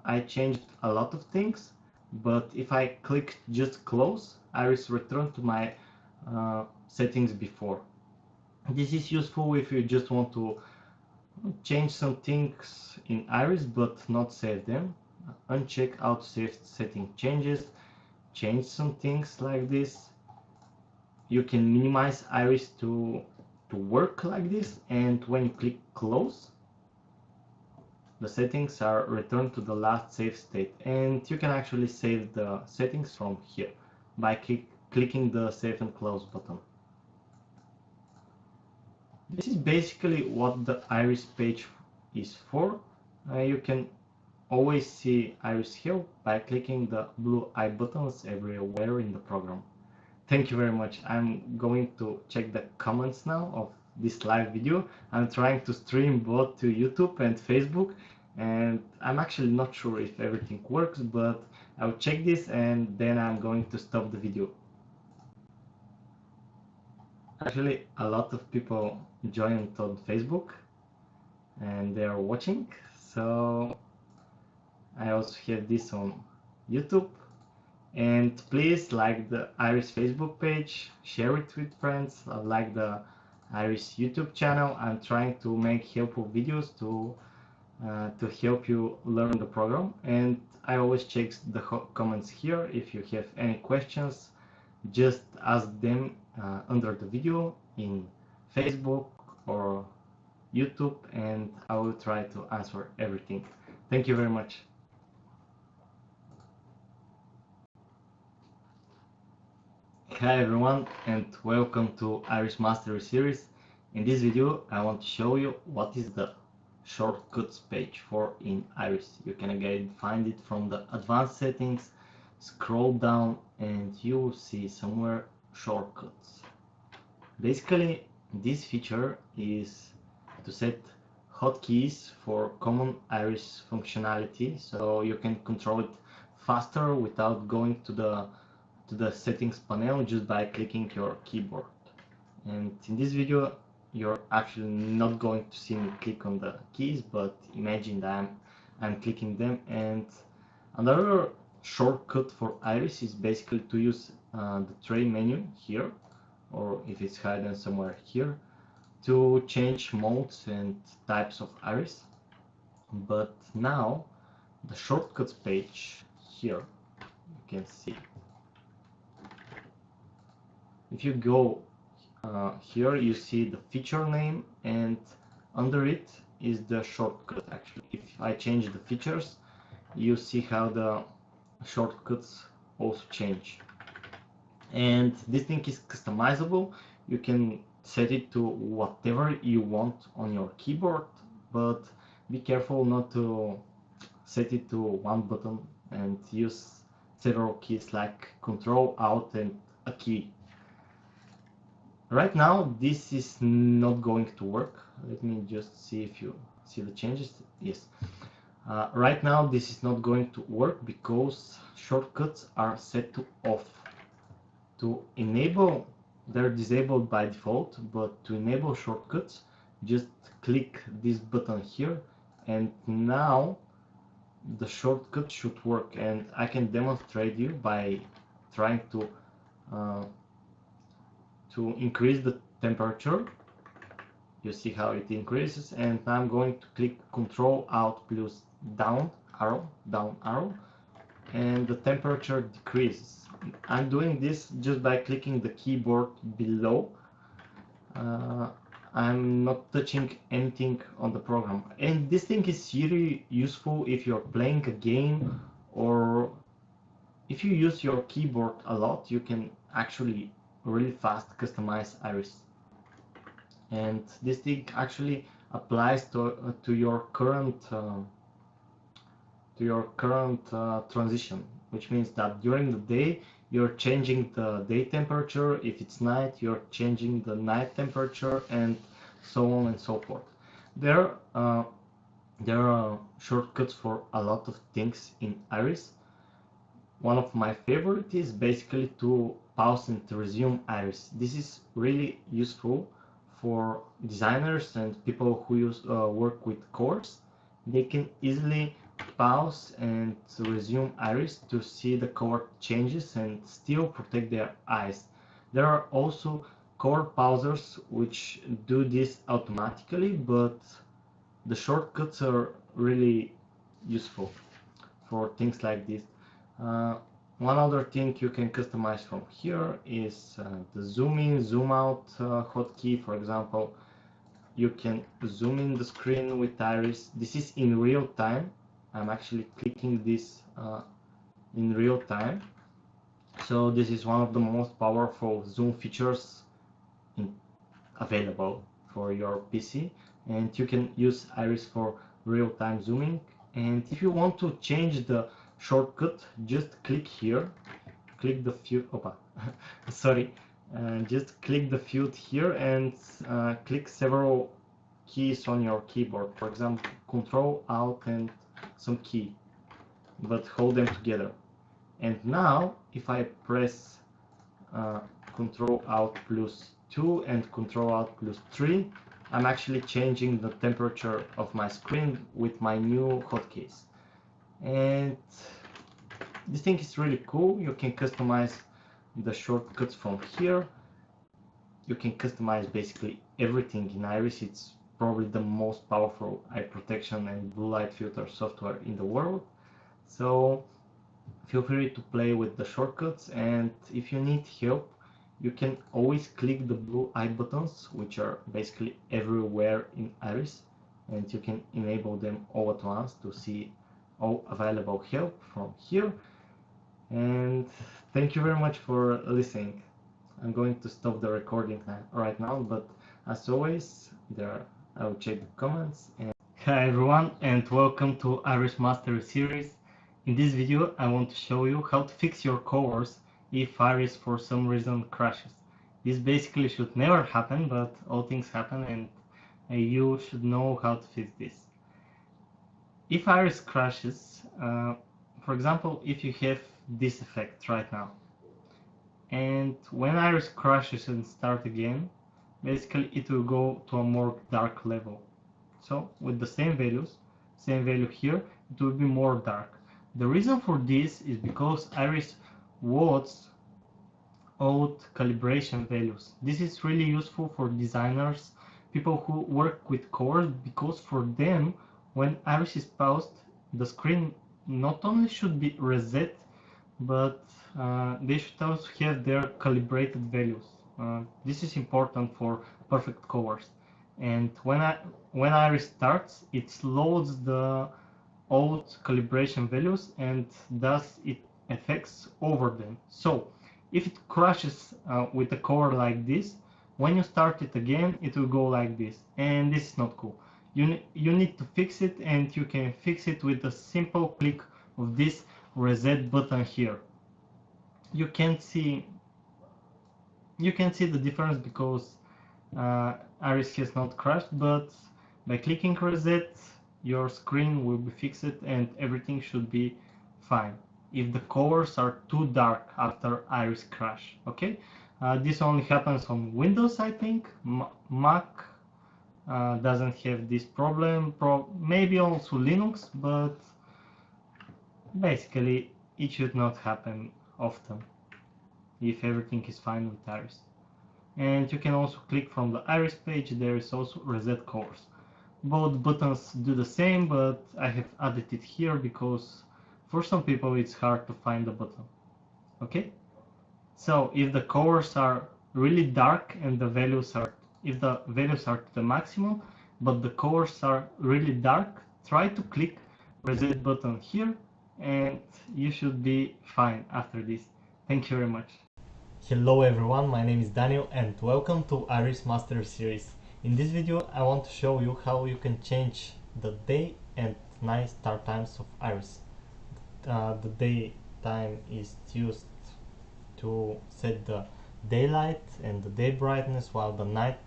I changed a lot of things, but if I click just close, iris return to my settings before. This is useful if you just want to change some things in iris but not save them. Uncheck autosave setting changes, change some things like this. You can minimize iris to work like this, and when you click close, the settings are returned to the last saved state, and you can actually save the settings from here by clicking the save and close button. This is basically what the iris page is for. You can always see iris help by clicking the blue eye buttons everywhere in the program. Thank you very much. I'm going to check the comments now of this live video. I'm trying to stream both to YouTube and Facebook, and I'm actually not sure if everything works, but I'll check this and then I'm going to stop the video. Actually, a lot of people joined on Facebook and they are watching, so I also have this on YouTube. And please like the Iris Facebook page, share it with friends, like the Iris YouTube channel. I'm trying to make helpful videos to help you learn the program, and I always check the comments here. If you have any questions, just ask them under the video in Facebook or YouTube, and I will try to answer everything. Thank you very much. Hi everyone, and welcome to Iris Mastery series. In this video I want to show you what is the shortcuts page for in Iris. You can again find it from the advanced settings, scroll down and you will see somewhere shortcuts. Basically, this feature is to set hotkeys for common iris functionality, so you can control it faster without going to the settings panel just by clicking your keyboard. And in this video you're actually not going to see me click on the keys, but imagine that I'm clicking them. And another shortcut for iris is basically to use the tray menu here, or if it's hidden somewhere here, to change modes and types of iris. But now the shortcuts page here, you can see, if you go here, you see the feature name, and under it is the shortcut. Actually, if I change the features, you see how the shortcuts also change. And this thing is customizable. You can set it to whatever you want on your keyboard, but be careful not to set it to one button and use several keys like Control, Alt, and a key. Right now this is not going to work. Let me just see if you see the changes. Yes. Right now this is not going to work because shortcuts are set to off. To enable, they're disabled by default, but to enable shortcuts, just click this button here, and now the shortcut should work. And I can demonstrate you by trying to increase the temperature. You see how it increases, and I'm going to click Control Alt plus down arrow, and the temperature decreases. I'm doing this just by clicking the keyboard below. I'm not touching anything on the program, and this thing is really useful if you're playing a game, or if you use your keyboard a lot. You can actually really fast customize iris, and this thing actually applies to your current transition, which means that during the day you're changing the day temperature. If it's night, you're changing the night temperature, and so on and so forth. There are shortcuts for a lot of things in iris. One of my favorite is basically to pause and to resume iris. This is really useful for designers and people who work with cores. They can easily pause and resume iris to see the color changes and still protect their eyes. There are also core pausers which do this automatically, but the shortcuts are really useful for things like this. One other thing you can customize from here is the zoom in, zoom out hotkey. For example, you can zoom in the screen with iris. This is in real time. I'm actually clicking this in real time. So this is one of the most powerful zoom features available for your PC, and you can use iris for real-time zooming. And if you want to change the shortcut, just click here, click the field, just click the field here, and click several keys on your keyboard. For example, Control, Alt, and some key, but hold them together. And now if I press Control Alt plus 2 and Control Alt plus 3, I'm actually changing the temperature of my screen with my new hotkeys. And this thing is really cool. You can customize the shortcuts from here. You can customize basically everything in iris. It's probably the most powerful eye protection and blue light filter software in the world. So feel free to play with the shortcuts, and if you need help, you can always click the blue eye buttons, which are basically everywhere in iris, and you can enable them all at once to see all available help from here. And thank you very much for listening. I'm going to stop the recording right now, but as always, I'll check the comments. And hi everyone, and welcome to Iris Mastery series. In this video I want to show you how to fix your covers if Iris for some reason crashes. This basically should never happen, but all things happen and you should know how to fix this. If Iris crashes, for example, if you have this effect right now, and when Iris crashes and start again, basically it will go to a more dark level. So with the same values, same value here, it will be more dark. The reason for this is because Iris wants old calibration values. This is really useful for designers, people who work with cores, because for them, when Iris is paused, the screen not only should be reset, but they should also have their calibrated values. This is important for perfect covers. And when Iris starts, it loads the old calibration values and thus it affects over them. So if it crashes with a cover like this, when you start it again, it will go like this, and this is not cool. You need to fix it, and you can fix it with a simple click of this reset button here. You can see the difference because Iris has not crashed, but by clicking reset, your screen will be fixed and everything should be fine if the covers are too dark after Iris crash. Okay, this only happens on Windows, I think. Mac doesn't have this problem, maybe also Linux, but basically it should not happen often if everything is fine with Iris. And you can also click from the Iris page. There is also reset covers. Both buttons do the same, but I have added it here because for some people it's hard to find the button. Okay, so if the covers are really dark and the values are, if the values are to the maximum but the covers are really dark, try to click reset button here and you should be fine after this. Thank you very much. Hello everyone, my name is Daniel and welcome to Iris Master Series. In this video I want to show you how you can change the day and night start times of Iris. The day time is used to set the daylight and the day brightness, while the night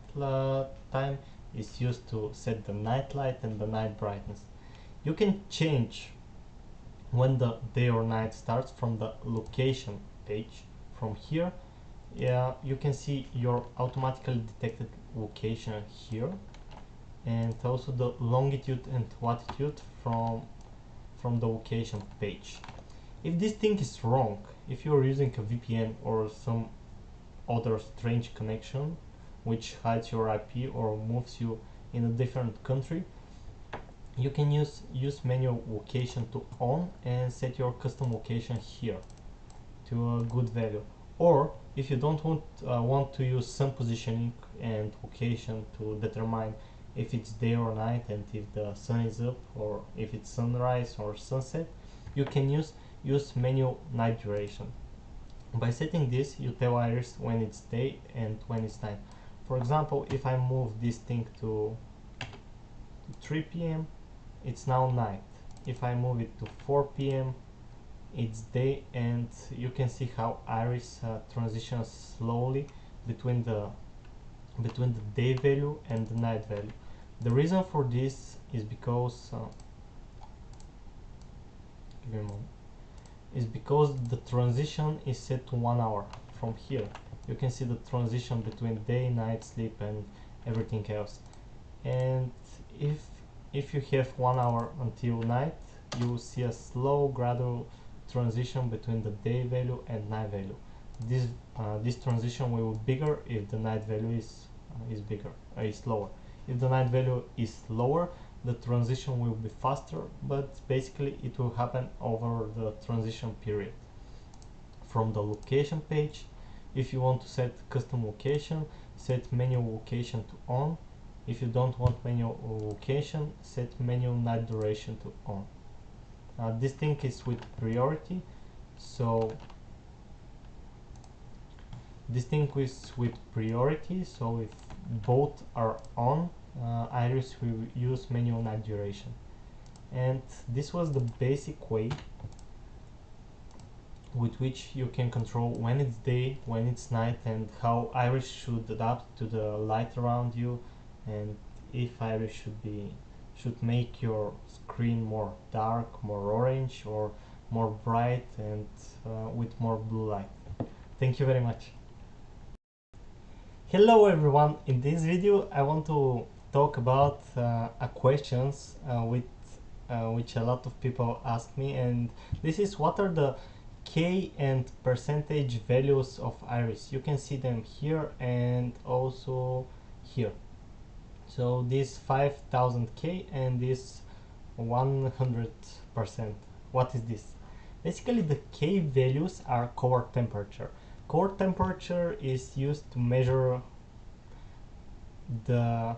time is used to set the night light and the night brightness. You can change when the day or night starts from the location page. From here, you can see your automatically detected location here, and also the longitude and latitude from the location page. If this thing is wrong, if you're using a VPN or some other strange connection which hides your IP or moves you in a different country, you can use manual location to on and set your custom location here to a good value. Or if you don't want to use sun positioning and location to determine if it's day or night and if the sun is up or if it's sunrise or sunset, you can use manual night duration. By setting this, you tell Iris when it's day and when it's night. For example, if I move this thing to 3 p.m., it's now night. If I move it to 4 p.m., it's day, and you can see how Iris transitions slowly between the day value and the night value. The reason for this is because give me a moment. Is because the transition is set to 1 hour. From here you can see the transition between day, night, sleep and everything else. And if you have 1 hour until night, you will see a slow gradual transition between the day value and night value. This transition will be bigger if the night value is lower. If the night value is lower, the transition will be faster, but basically it will happen over the transition period. From the location page, if you want to set custom location, set manual location to on. If you don't want manual location, set manual night duration to on. This thing is with priority, so if both are on, Iris will use manual night duration. And this was the basic way with which you can control when it's day, when it's night, and how iris should adapt to the light around you, and if iris should make your screen more dark, more orange, or more bright, and with more blue light. Thank you very much. Hello everyone, in this video I want to talk about a questions which a lot of people ask me, and this is what are the K and percentage values of iris. You can see them here and also here. So this 5000K and this 100%. What is this? Basically the K values are core temperature. Core temperature is used to measure the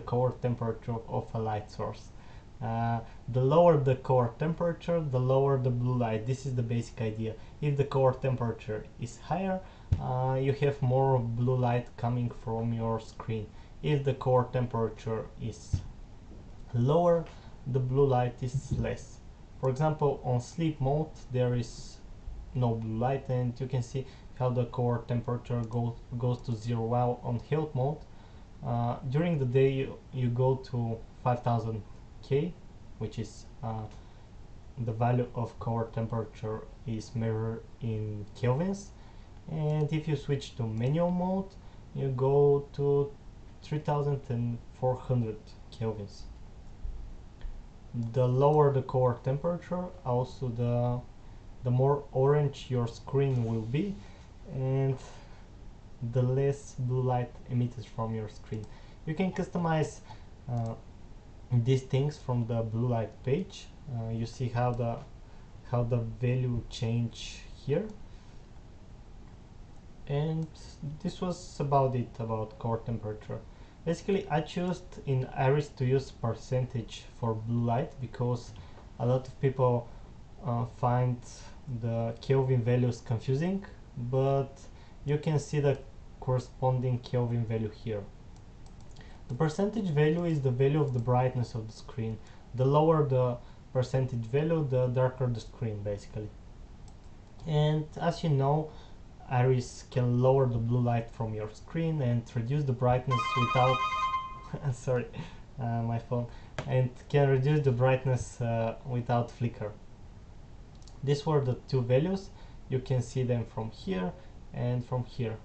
core temperature of a light source. The lower the core temperature, the lower the blue light. This is the basic idea. If the core temperature is higher, you have more blue light coming from your screen. If the core temperature is lower, the blue light is less. For example, on sleep mode there is no blue light, and you can see how the core temperature goes to 0. While on health mode, during the day you go to 5000K, which is the value of core temperature is measured in kelvins, and if you switch to manual mode you go to 3400 kelvins. The lower the core temperature, also the more orange your screen will be, and the less blue light emitted from your screen. You can customize these things from the blue light page. You see how the value change here, and this was about it about core temperature. Basically I chose in iris to use percentage for blue light because a lot of people find the Kelvin values confusing, but you can see the corresponding Kelvin value here. The percentage value is the value of the brightness of the screen. The lower the percentage value, the darker the screen basically. And as you know, iris can lower the blue light from your screen and reduce the brightness without sorry, my phone, and can reduce the brightness without flicker. These were the two values. You can see them from here and from here.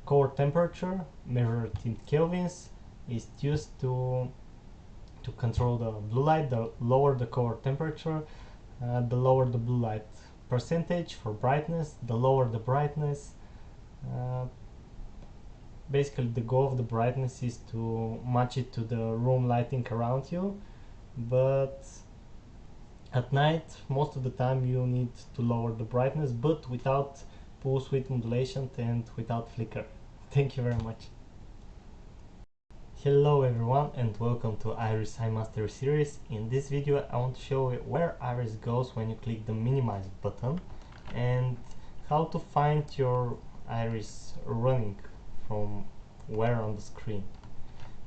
Core temperature measured in kelvins is used to control the blue light. The lower the core temperature, the lower the blue light. Percentage for brightness, the lower the brightness. Basically the goal of the brightness is to match it to the room lighting around you, but at night most of the time you need to lower the brightness, but without pulse width modulation and without flicker. Thank you very much. Hello everyone and welcome to Iris Eye Mastery series. In this video I want to show you where iris goes when you click the minimize button and how to find your iris running from where on the screen.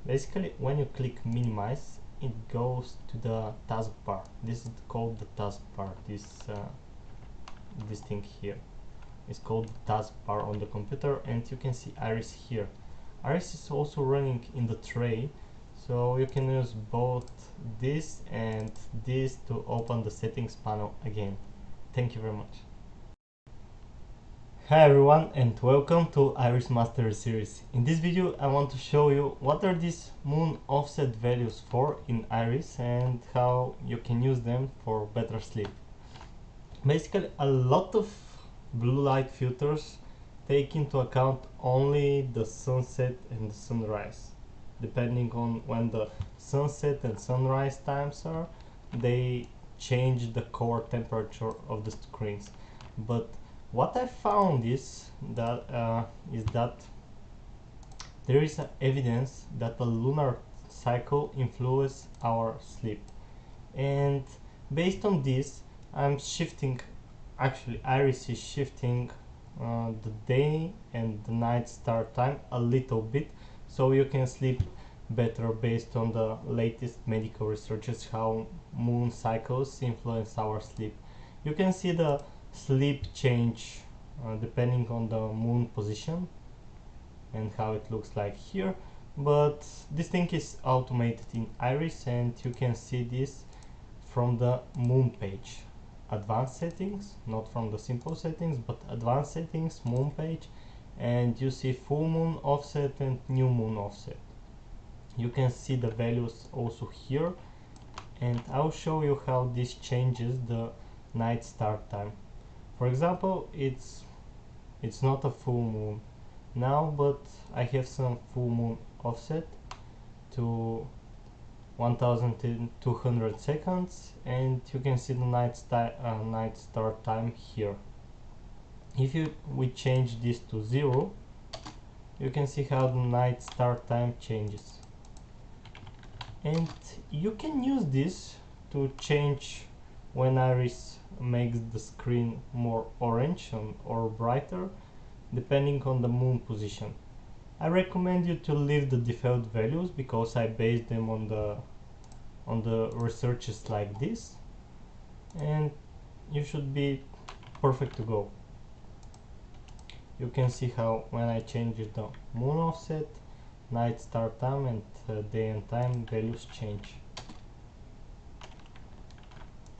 Basically when you click minimize, it goes to the taskbar. This is called the taskbar. This thing here is called the taskbar on the computer, and you can see iris here. Iris is also running in the tray, so you can use both this and this to open the settings panel again. Thank you very much. Hi everyone and welcome to Iris Mastery series. In this video I want to show you what are these moon offset values for in iris and how you can use them for better sleep. Basically a lot of blue light filters take into account only the sunset and the sunrise. Depending on when the sunset and sunrise times are, they change the core temperature of the screens. But what I found is that there is evidence that the lunar cycle influences our sleep, and based on this I'm shifting, actually iris is shifting the day and the night start time a little bit, so you can sleep better based on the latest medical researches how moon cycles influence our sleep. You can see the sleep change depending on the moon position and how it looks like here, but this thing is automated in Iris and you can see this from the moon page. Advanced settings, not from the simple settings, but advanced settings, moon page, and you see full moon offset and new moon offset. You can see the values also here, and I'll show you how this changes the night start time. For example, it's not a full moon now, but I have some full moon offset to 1200 seconds, and you can see the night start time here. If we change this to 0, you can see how the night start time changes. And you can use this to change when Iris makes the screen more orange or brighter, depending on the moon position. I recommend you to leave the default values because I based them on the researches like this, and you should be perfect to go. You can see how when I change the moon offset, night start time and day and time values change.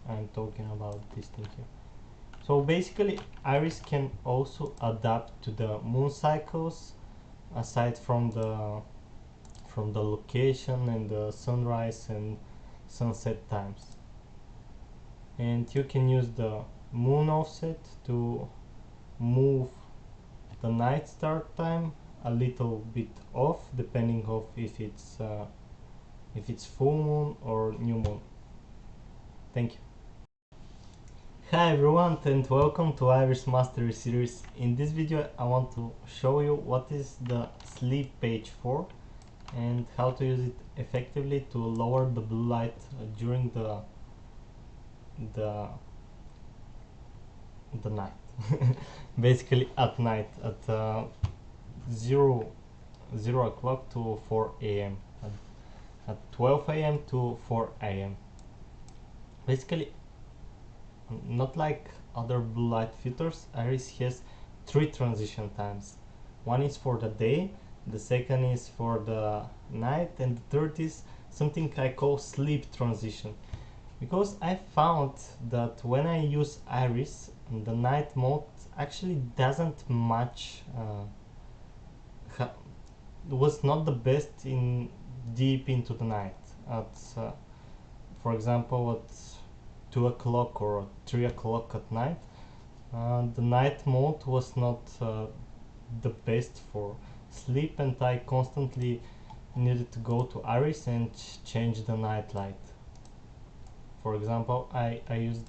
I'm talking about this thing here. So basically Iris can also adapt to the moon cycles aside from the location and the sunrise and sunset times. And you can use the moon offset to move the night start time a little bit off, depending of if it's full moon or new moon. Thank you. Hi everyone and welcome to Iris Mastery series. In this video I want to show you what is the sleep page for and how to use it effectively to lower the blue light during the night. Basically at night at 0 o'clock to 4 a.m. at 12 a.m. to 4 a.m. Basically, not like other blue light filters, Iris has 3 transition times. One is for the day, the second is for the night, and the third is something I call sleep transition. Because I found that when I use Iris, the night mode actually doesn't match, was not the best in deep into the night. For example, at 2 o'clock or 3 o'clock at night, the night mode was not the best for sleep, and I constantly needed to go to Iris and change the night light. For example, I used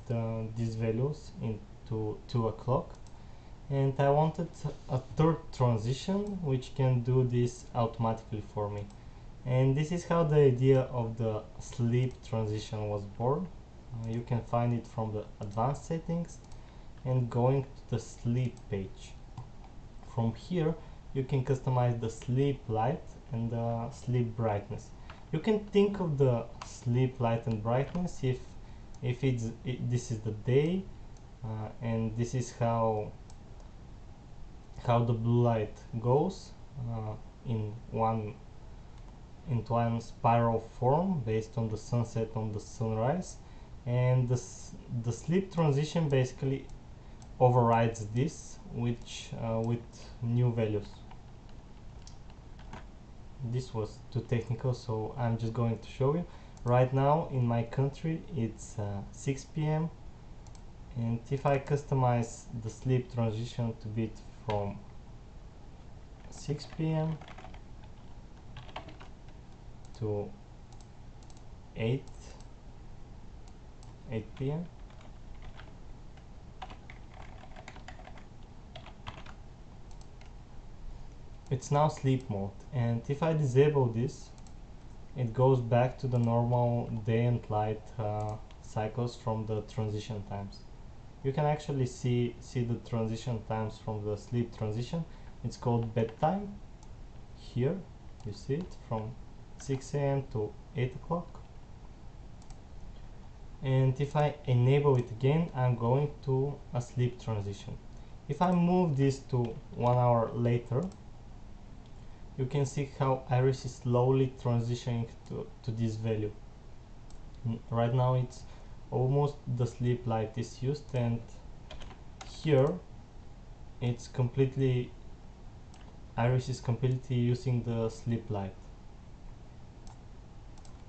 these values into 2 o'clock, and I wanted a third transition which can do this automatically for me. And this is how the idea of the sleep transition was born. You can find it from the advanced settings and going to the sleep page. From here you can customize the sleep light and the sleep brightness. You can think of the sleep light and brightness if this is the day, and this is how the blue light goes in one spiral form based on the sunset on the sunrise, and the sleep transition basically overrides this with new values. This was too technical, so I'm just going to show you. Right now in my country it's 6 p.m. and if I customize the sleep transition to be from 6 p.m. to 8 p.m. it's now sleep mode, and if I disable this, it goes back to the normal day and light cycles from the transition times. You can actually see the transition times from the sleep transition. It's called bedtime. Here you see it from 6 a.m. to 8 o'clock. and if I enable it again, I'm going to a sleep transition. If I move this to 1 hour later, you can see how iris is slowly transitioning to this value. Right now it's almost the sleep light is used, and here it's completely, iris is completely using the sleep light.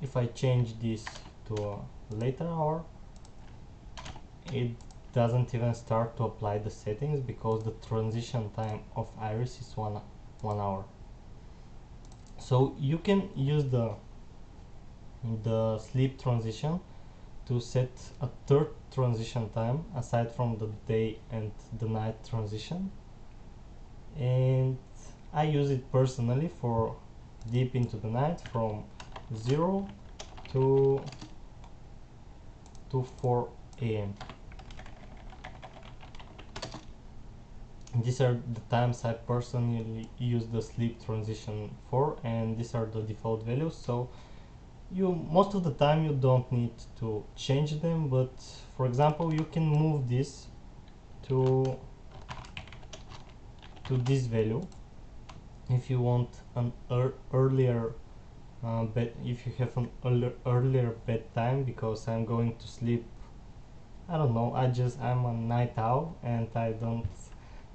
If I change this to a later hour, it doesn't even start to apply the settings because the transition time of iris is one hour. So you can use the sleep transition to set a third transition time aside from the day and the night transition, and I use it personally for deep into the night from 0 to 4 a.m. These are the times I personally use the sleep transition for, and these are the default values, so most of the time you don't need to change them, but for example you can move this to this value if you want an earlier if you have an earlier bedtime, because I'm going to sleep, I don't know, I'm a night owl and I don't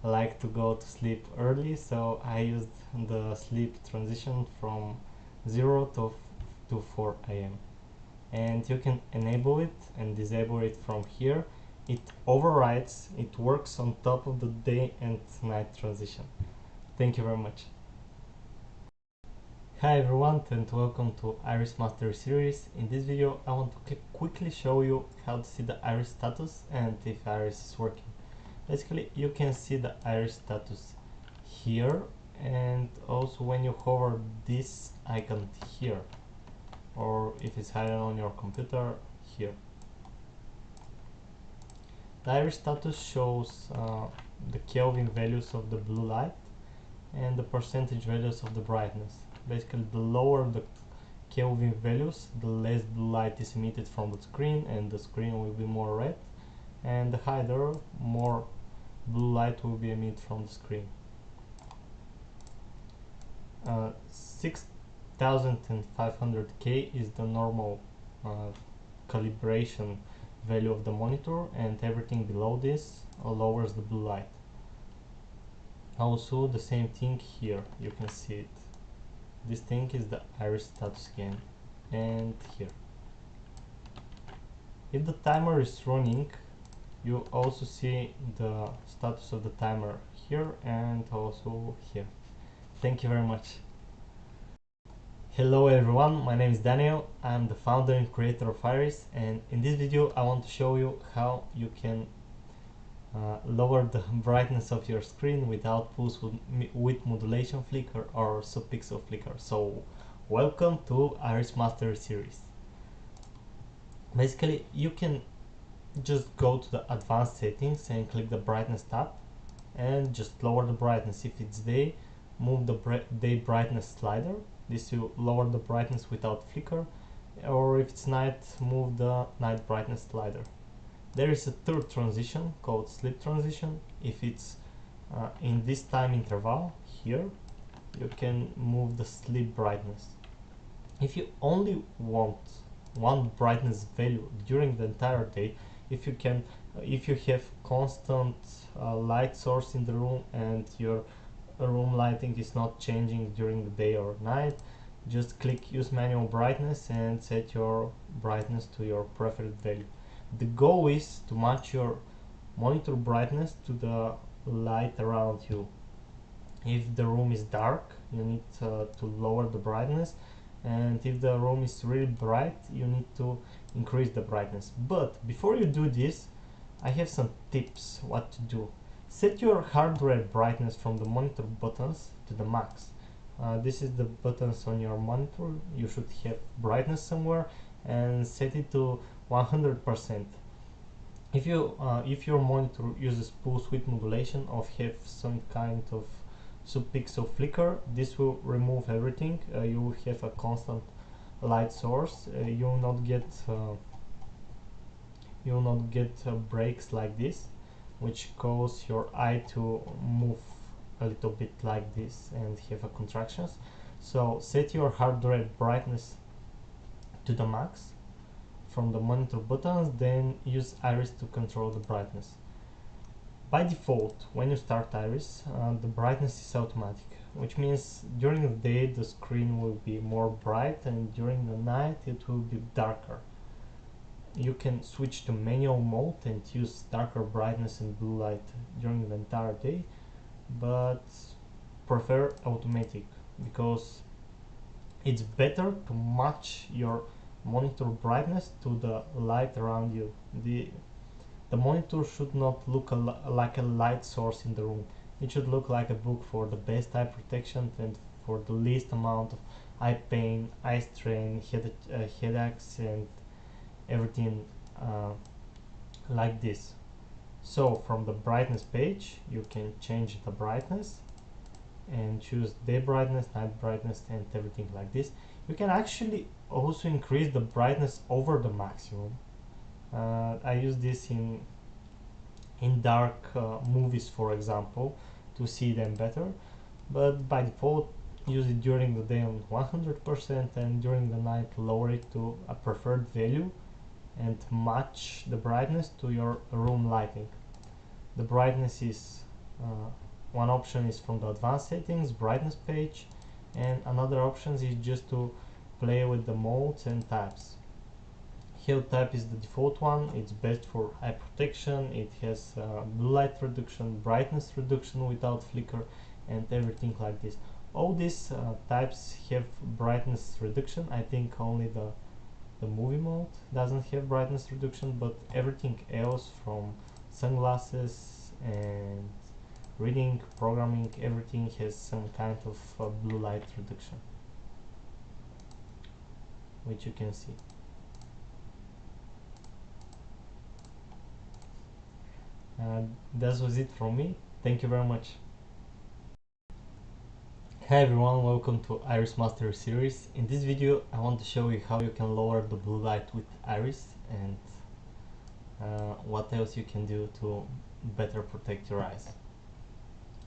like to go to sleep early, so I used the sleep transition from 0 to 4 a.m. and you can enable it and disable it from here. It overrides, it works on top of the day and night transition. Thank you very much. Hi everyone, and welcome to Iris Mastery series. In this video I want to quickly show you how to see the iris status and if iris is working. Basically you can see the iris status here, and also when you hover this icon here, or if it's hidden on your computer, here. The iris status shows the Kelvin values of the blue light and the percentage values of the brightness. Basically the lower the Kelvin values, the less blue light is emitted from the screen and the screen will be more red, and the higher, more blue light will be emitted from the screen. 6500K is the normal calibration value of the monitor, and everything below this lowers the blue light. Also the same thing here, you can see it. This thing is the iris status again, and here. If the timer is running, you also see the status of the timer here and also here. Thank you very much. Hello everyone, my name is Daniel. I'm the founder and creator of Iris, and in this video I want to show you how you can lower the brightness of your screen without pulse width modulation flicker or subpixel flicker. So welcome to Iris Mastery series. Basically you can just go to the advanced settings and click the brightness tab and just lower the brightness. If it's day, move the day brightness slider. This will lower the brightness without flicker, or if it's night, move the night brightness slider. There is a third transition called sleep transition. If it's in this time interval here, you can move the sleep brightness. If you only want one brightness value during the entire day, if you have constant light source in the room and your room lighting is not changing during the day or night, just click use manual brightness and set your brightness to your preferred value. The goal is to match your monitor brightness to the light around you. If the room is dark, you need to lower the brightness, and if the room is really bright, you need to increase the brightness. But before you do this, I have some tips what to do. Set your hardware brightness from the monitor buttons to the max. This is the buttons on your monitor. You should have brightness somewhere and set it to 100%. If your monitor uses pulse width modulation or have some kind of subpixel flicker, this will remove everything. You will have a constant light source. You will not get you will not get breaks like this, which cause your eye to move a little bit like this and have a contractions. So set your heart rate brightness to the max from the monitor buttons, then use iris to control the brightness. By default, when you start iris, the brightness is automatic, which means during the day the screen will be more bright and during the night it will be darker. You can switch to manual mode and use darker brightness and blue light during the entire day, but prefer automatic because it's better to match your monitor brightness to the light around you. The monitor should not look like a light source in the room. It should look like a book for the best eye protection and for the least amount of eye pain, eye strain, headaches and everything like this. So from the brightness page you can change the brightness and choose day brightness, night brightness and everything like this. You can actually also increase the brightness over the maximum. I use this in dark movies, for example, to see them better, but by default use it during the day on 100% and during the night lower it to a preferred value and match the brightness to your room lighting. The brightness is one option is from the advanced settings brightness page, and another option is just to play with the modes and types. Hue type is the default one. It's best for eye protection. It has blue light reduction, brightness reduction without flicker, and everything like this. All these types have brightness reduction. I think only the movie mode doesn't have brightness reduction, but everything else from sunglasses and reading, programming, everything has some kind of blue light reduction, which you can see. That was it from me. Thank you very much. Hi everyone, welcome to Iris Mastery series. In this video I want to show you how you can lower the blue light with Iris and what else you can do to better protect your eyes.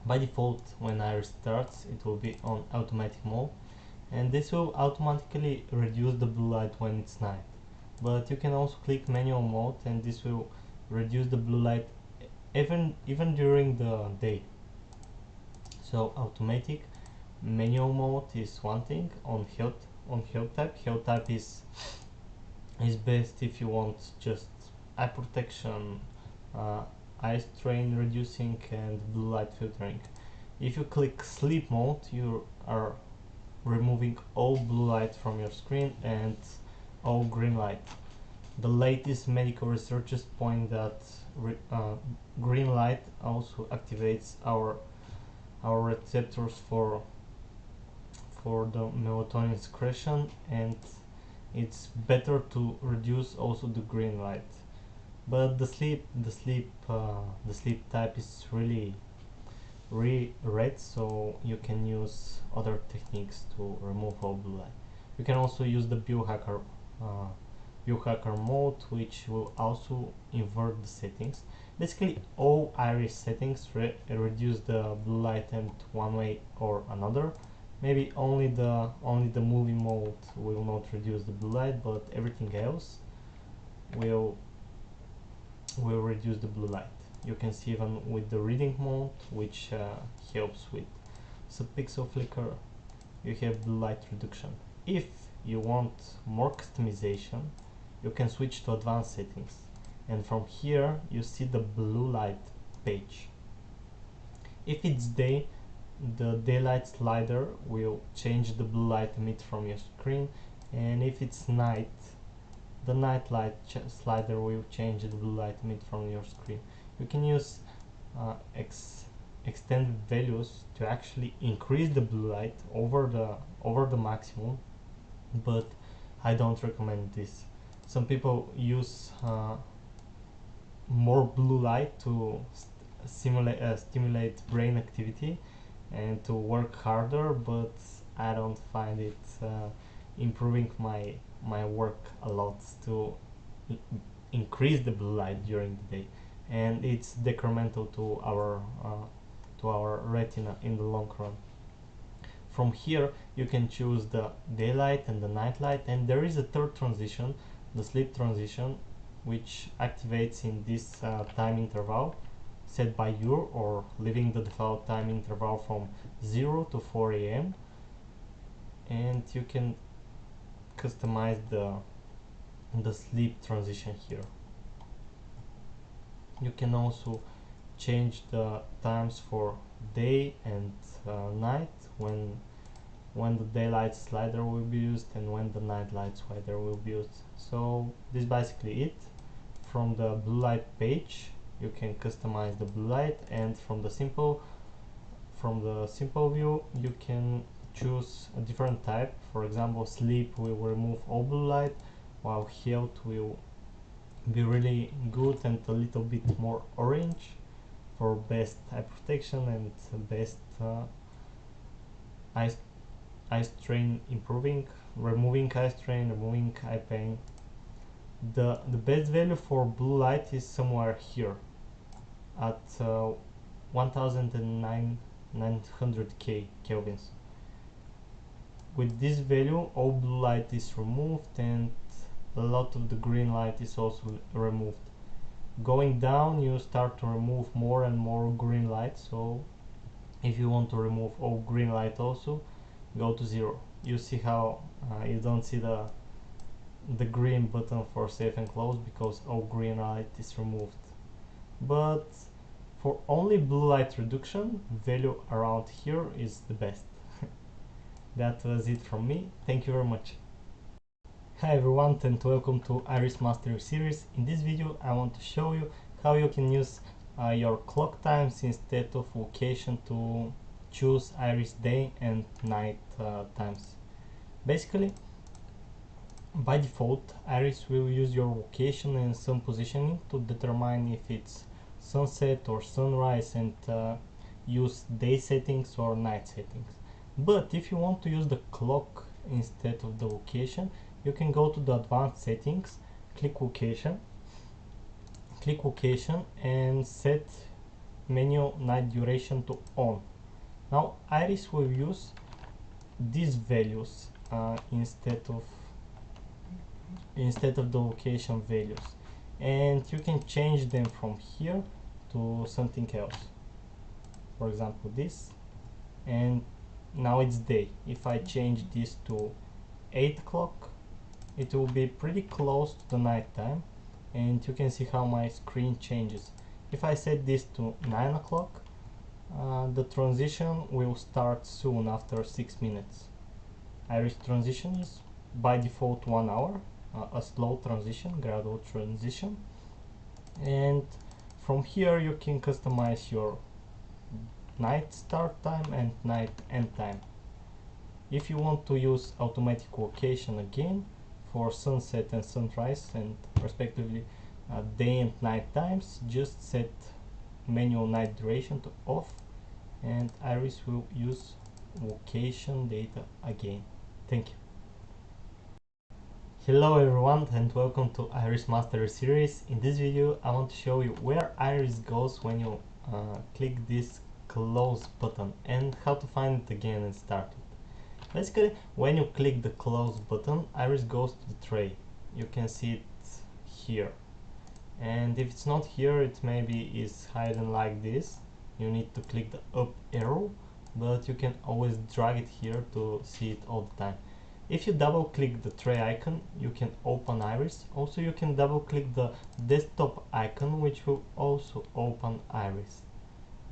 By default, when Iris starts, it will be on automatic mode, and this will automatically reduce the blue light when it's night. But you can also click manual mode and this will reduce the blue light even during the day. So automatic, manual mode is one thing. On hue type is best if you want just eye protection, eye strain reducing and blue light filtering. If you click sleep mode, you are removing all blue light from your screen and all green light. The latest medical researchers point that green light also activates our receptors for the melatonin secretion, and it's better to reduce also the green light. But the sleep type is really red, so you can use other techniques to remove all blue light. You can also use the biohacker mode, which will also invert the settings. Basically all iris settings reduce the blue light in one way or another. Maybe only the movie mode will not reduce the blue light, but everything else will reduce the blue light. You can see even with the reading mode, which helps with subpixel flicker, you have blue light reduction. If you want more customization, you can switch to advanced settings, and from here you see the blue light page. If it's day, the daylight slider will change the blue light emit from your screen, and if it's night, the night light slider will change the blue light emit from your screen. You can use extended values to actually increase the blue light over the maximum, but I don't recommend this. Some people use more blue light to stimulate brain activity and to work harder, but I don't find it improving my work a lot to increase the blue light during the day, and it's detrimental to our retina in the long run. From here you can choose the daylight and the night light, and there is a third transition, the sleep transition, which activates in this time interval set by you, or leaving the default time interval from 0 to 4 a.m. and you can customize the sleep transition here. You can also change the times for day and night, when the daylight slider will be used and when the night light slider will be used. So this is basically it. From the blue light page you can customize the blue light, and from the simple view you can choose a different type. For example, sleep will remove all blue light, while health will be really good and a little bit more orange for best eye protection and best eye strain improving, removing eye strain, removing eye pain. The best value for blue light is somewhere here at 1900 kelvins. With this value all blue light is removed and a lot of the green light is also removed. Going down you start to remove more and more green light, so if you want to remove all green light also, go to 0. You see how you don't see the green button for save and close because all green light is removed. But for only blue light reduction, value around here is the best. That was it from me. Thank you very much. Hi everyone, and welcome to Iris Mastery series. In this video I want to show you how you can use your clock times instead of location to choose iris day and night times. Basically, by default, iris will use your location and sun positioning to determine if it's sunset or sunrise, and use day settings or night settings. But if you want to use the clock instead of the location, you can go to the advanced settings, click location and set manual night duration to on. Now iris will use these values instead of the location values, and you can change them from here to something else. For example, this, and now it's day. If I change this to 8 o'clock, it will be pretty close to the night time, and you can see how my screen changes. If I set this to 9 o'clock, the transition will start soon after 6 minutes. Iris transition is by default 1 hour, a slow transition, gradual transition, and from here you can customize your night start time and night end time. If you want to use automatic location again for sunset and sunrise and respectively day and night times, just set manual night duration to off and iris will use location data again. Thank you. Hello everyone, and welcome to Iris Mastery series. In this video I want to show you where iris goes when you click this close button and how to find it again and start it. Basically, when you click the close button, iris goes to the tray. You can see it here, and if it's not here, it maybe is hidden like this. You need to click the up arrow, but you can always drag it here to see it all the time. If you double click the tray icon, you can open iris. Also, you can double click the desktop icon, which will also open iris.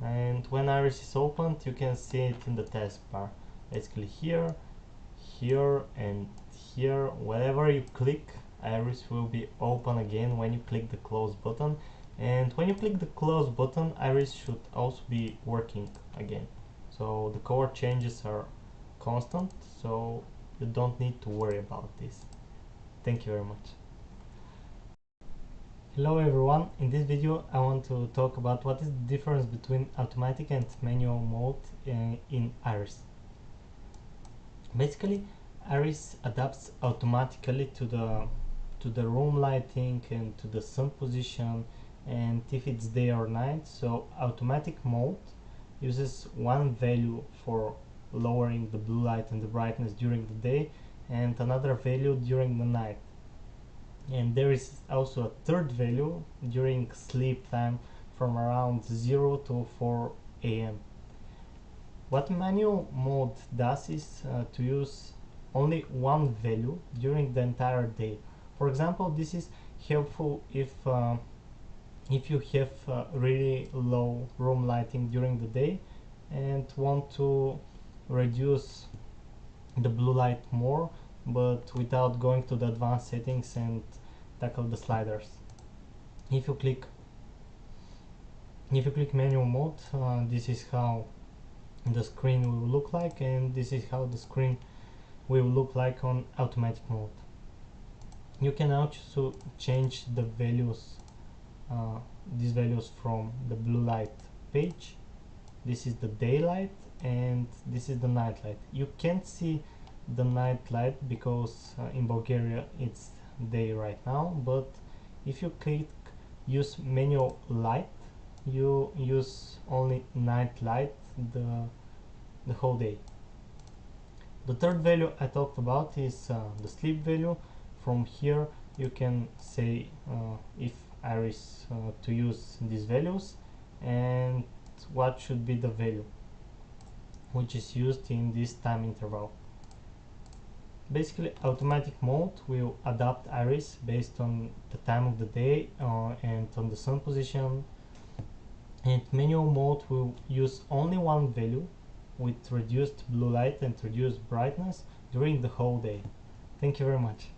And when iris is opened, you can see it in the taskbar. Basically here, here and here, wherever you click, iris will be open again when you click the close button. And when you click the close button, iris should also be working again. So the color changes are constant, so you don't need to worry about this. Thank you very much. Hello everyone, in this video I want to talk about what is the difference between automatic and manual mode in iris. Basically, iris adapts automatically to to the room lighting and to the sun position, and if it's day or night. So automatic mode uses one value for lowering the blue light and the brightness during the day, and another value during the night. And there is also a third value during sleep time from around 0 to 4 a.m. What manual mode does is to use only one value during the entire day. For example, this is helpful if you have really low room lighting during the day and want to reduce the blue light more, but without going to the advanced settings and tackle the sliders. If you click manual mode, this is how the screen will look like, and this is how the screen will look like on automatic mode. You can also change the values, these values from the blue light page. This is the daylight and this is the night light. You can't see the night light because in Bulgaria it's day right now, but if you click use manual light, you use only night light the whole day. The third value I talked about is the sleep value. From here you can say if iris to use these values and what should be the value which is used in this time interval. Basically, automatic mode will adapt iris based on the time of the day and on the sun position, and manual mode will use only one value with reduced blue light and reduced brightness during the whole day. Thank you very much.